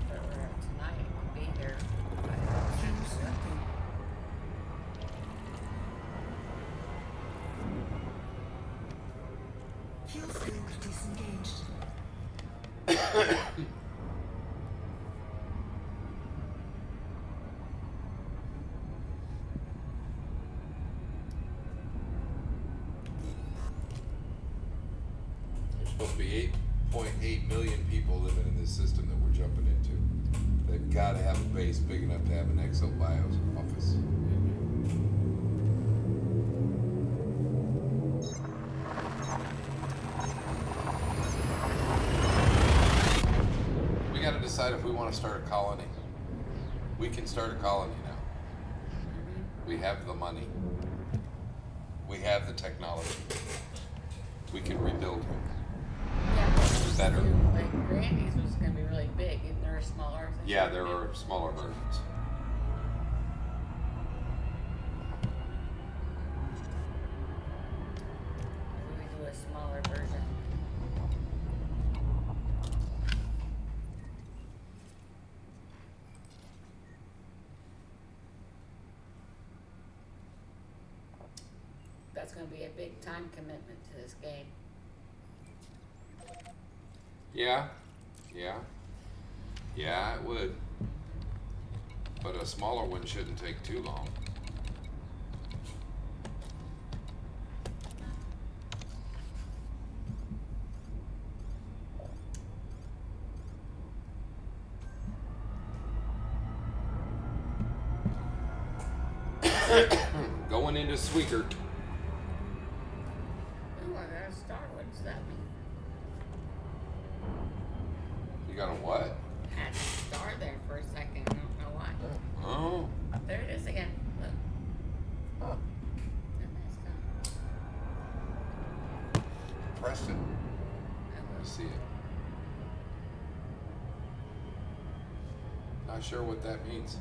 B: but earlier tonight it will be here.
C: Fuel scooping. Fuel scoop disengaged.
A: There's supposed to be 8.8 million people living in this system that we're jumping into. They've got to have a base big enough to have an ExoBio's office. We got to decide if we want to start a colony. We can start a colony now. We have the money. We have the technology. We can rebuild him.
B: Yeah, but
A: Better.
B: like Grandy's was gonna be really big, and they're smaller.
A: Yeah, there are smaller versions.
B: Maybe we do a smaller version. That's gonna be a big time commitment to this game.
A: Yeah, it would. But a smaller one shouldn't take too long. Going into Sweeker.
B: Oh, I got a star. What does that mean?
A: You got a what?
B: Had a star there for a second. I don't know why.
A: Oh.
B: There it is again. Look.
A: Huh.
B: Isn't that stuff?
A: Pressed it.
B: I
A: Let
B: will
A: me see it. Not sure what that means.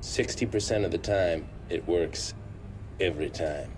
D: %60 of the time, it works every time.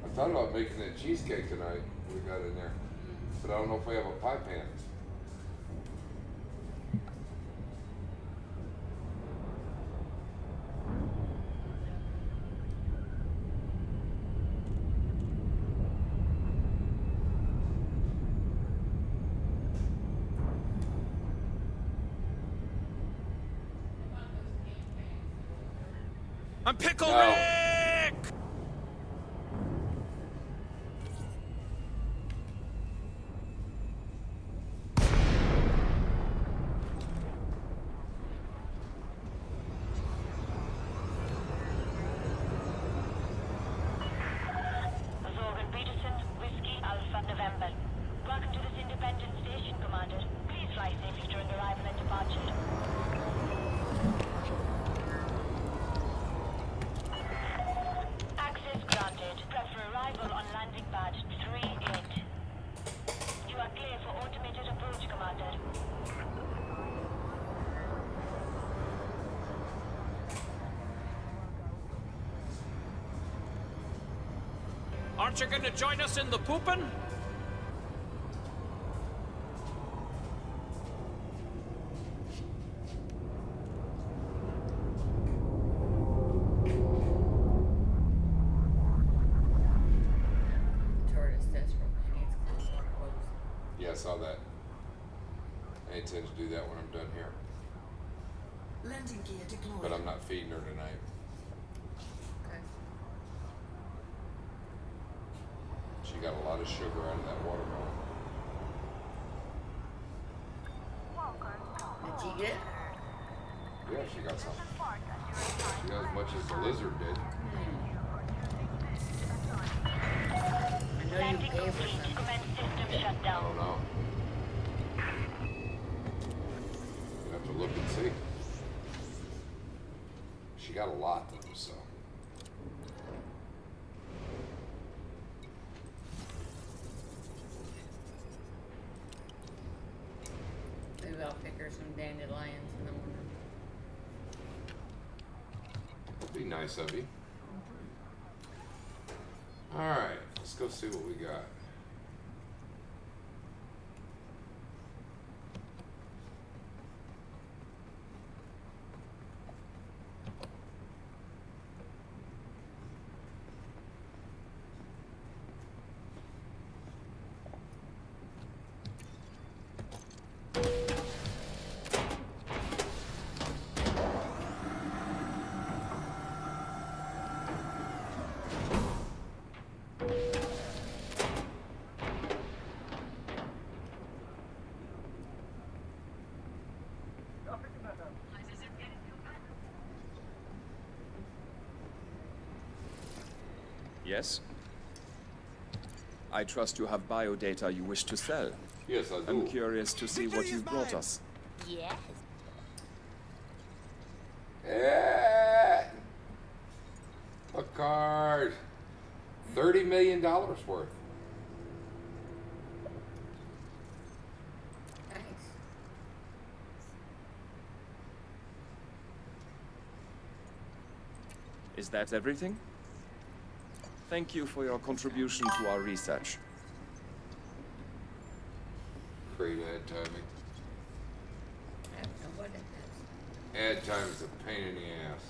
A: I thought about making that cheesecake tonight we got in there. But I don't know if we have a pie pan.
F: I'm Pickle
A: No.
F: Rick!
E: Zorgan Peterson, Whiskey Alpha November. Welcome to this independent
F: Aren't you going to join us in the pooping?
B: Tortoise desperately needs more clothes.
A: Yeah, I saw that. I intend to do that when I'm done here.
C: Landing gear deployed.
A: But I'm not feeding her tonight.
B: Okay.
A: She got a lot of sugar out of that watermelon.
B: Did you get it?
A: Yeah, she got some. She got as much as the lizard did.
B: I know you gave her some.
A: I don't know. You have to look and see. She got a lot though, so.
B: Maybe I'll pick her some dandelions in the morning.
A: That'd be nice of you. Alright, let's go see what we got.
I: Yes? I trust you have biodata you wish to sell.
A: Yes, I do.
I: I'm curious to see what you've brought us.
B: Yes.
A: Yeah. A card. $30 million worth.
B: Nice.
I: Is that everything? Thank you for your contribution to our research.
A: Great ad timing.
B: I don't know what it is.
A: Ad time is a pain in the ass.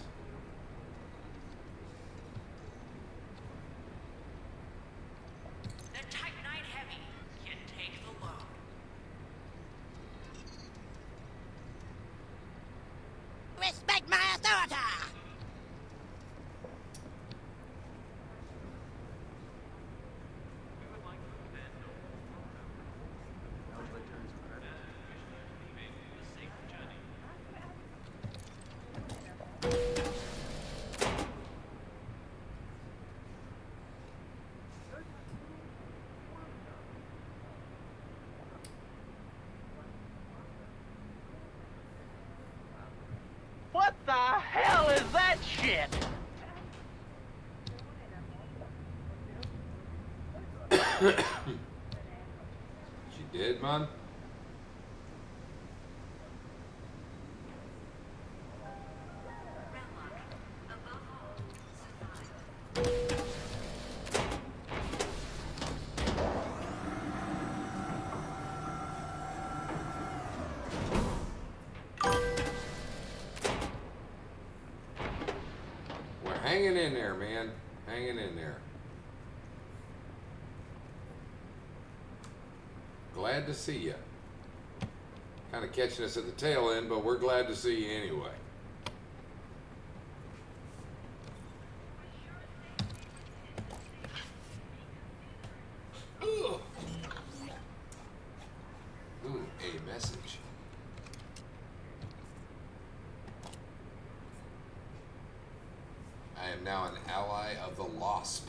J: The Titanite Heavy can take the load. Respect my authority!
F: What the hell is that shit?
A: She did, man. We're hanging in there, man. Hanging in there. Glad to see you. Kind of catching us at the tail end, but we're glad to see you anyway. Ugh. Ooh, a message. I am now an ally of the Wasp.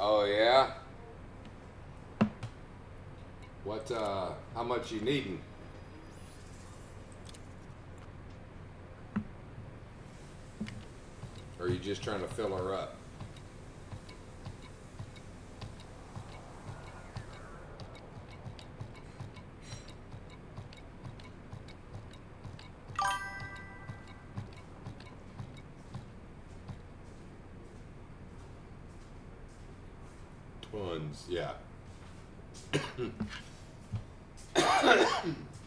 A: Oh yeah? What, how much you needing? Or are you just trying to fill her up? Tons, yeah.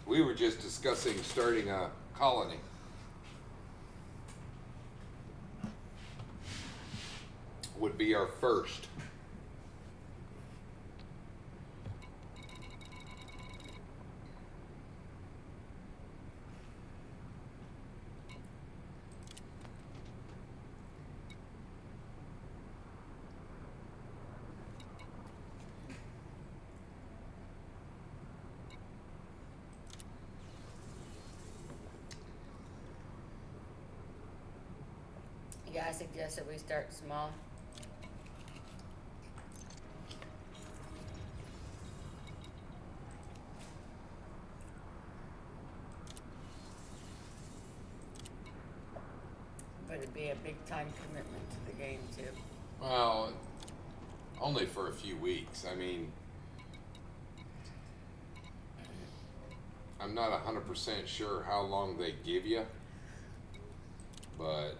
A: We were just discussing starting a colony. Would be our first.
B: Yeah, I suggest that we start small. But it'd be a big time commitment to the game too.
A: Well, only for a few weeks. I mean, I'm not 100% sure how long they give you, but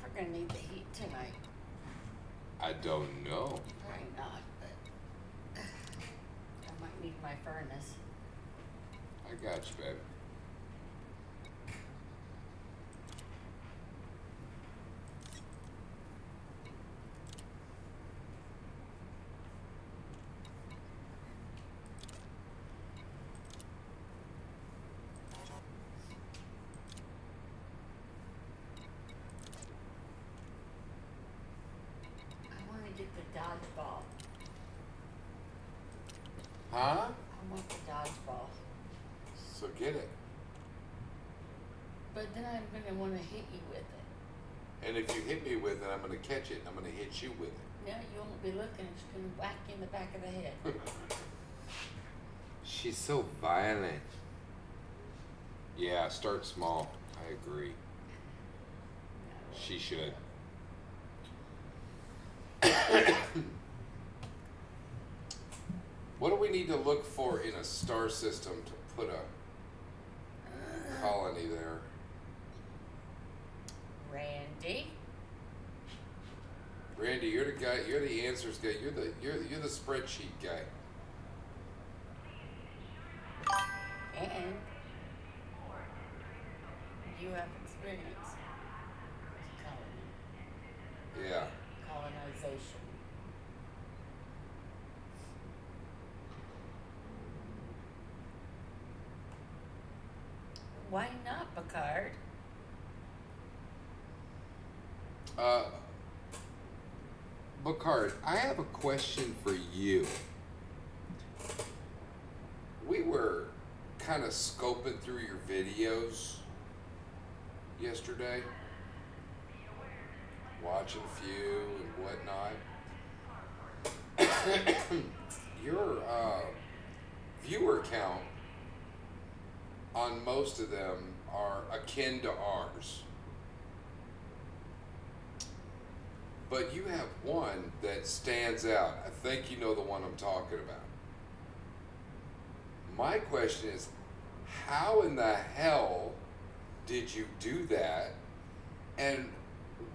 B: We're gonna need the heat tonight.
A: I don't know.
B: Probably not, but I might need my furnace.
A: I got you, baby.
B: I wanna get the dodgeball.
A: Huh?
B: I want the dodgeball.
A: So get it.
B: But then I'm gonna wanna hit you with it.
A: And if you hit me with it, I'm going to catch it. I'm going to hit you with it.
B: No, you won't be looking, it's gonna whack you in the back of the head.
A: She's so violent. Yeah, start small. I agree. She should. What do we need to look for in a star system to put a colony there?
B: Randy?
A: Randy, you're the guy. You're the answers guy. You're the spreadsheet guy.
B: And you have experience with
A: Yeah.
B: colonization. Why not, Picard?
A: Bacard, I have a question for you. We were kind of scoping through your videos yesterday, watching a few and whatnot. Your viewer count on most of them are akin to ours. But you have one that stands out. I think you know the one I'm talking about. My question is, how in the hell did you do that? And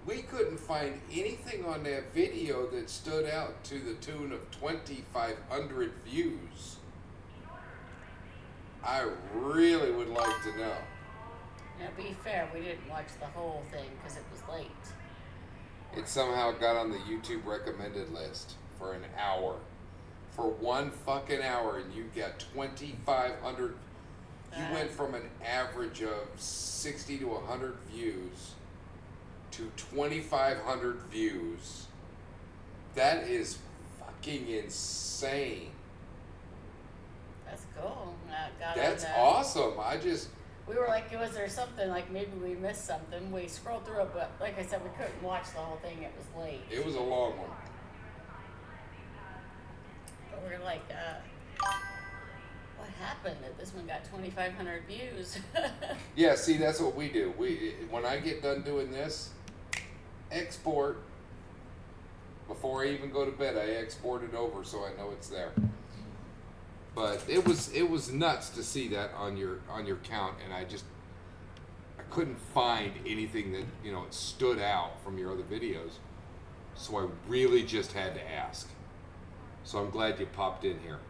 A: we couldn't find anything on that video that stood out to the tune of 2,500 views. I really would like to know.
B: Now, be fair, we didn't watch the whole thing because it was late.
A: It somehow got on the YouTube recommended list for an hour. For 1 fucking hour, and you got 2,500. You went from an average of 60 to 100 views to 2,500 views. That is fucking insane.
B: That's cool. Got
A: That's
B: on that.
A: awesome.
B: We were like, was there something, like maybe we missed something? We scrolled through it, but like I said, we couldn't watch the whole thing. It was late.
A: It was a long one.
B: But we're like, what happened that this one got 2,500 views?
A: Yeah, see, that's what we do. When I get done doing this, export. Before I even go to bed, I export it over so I know it's there. But it was nuts to see that on your count, and I couldn't find anything that it stood out from your other videos. So I really just had to ask. So I'm glad you popped in here.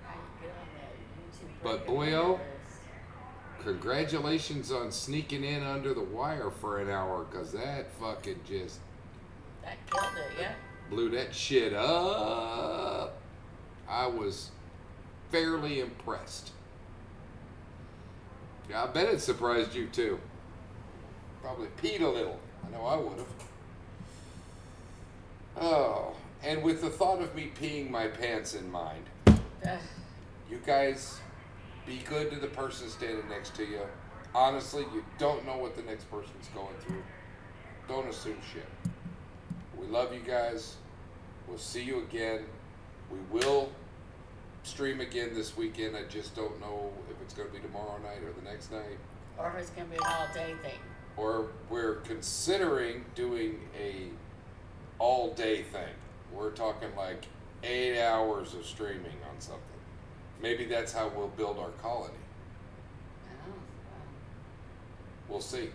B: How you get on that YouTube
A: But
B: recommended
A: boyo, congratulations on sneaking in under the wire for an hour, because that fucking just
B: that killed it, yeah.
A: blew that shit up. I was fairly impressed. Yeah, I bet it surprised you too. Probably peed a little. I know I would have. Oh, and with the thought of me peeing my pants in mind, you guys be good to the person standing next to you. Honestly, you don't know what the next person's going through. Don't assume shit. We love you guys. We'll see you again. We will stream again this weekend. I just don't know if it's going to be tomorrow night or the next night.
B: Or if it's going to be an all-day thing.
A: Or we're considering doing a all-day thing. We're talking like 8 hours of streaming on something. Maybe that's how we'll build our colony.
B: Oh,
A: We'll see.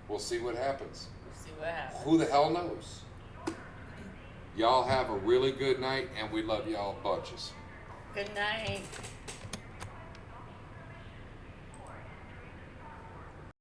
A: We'll see what happens.
B: we'll see what happens.
A: Who the hell knows? Y'all have a really good night, and we love y'all bunches.
B: Good night.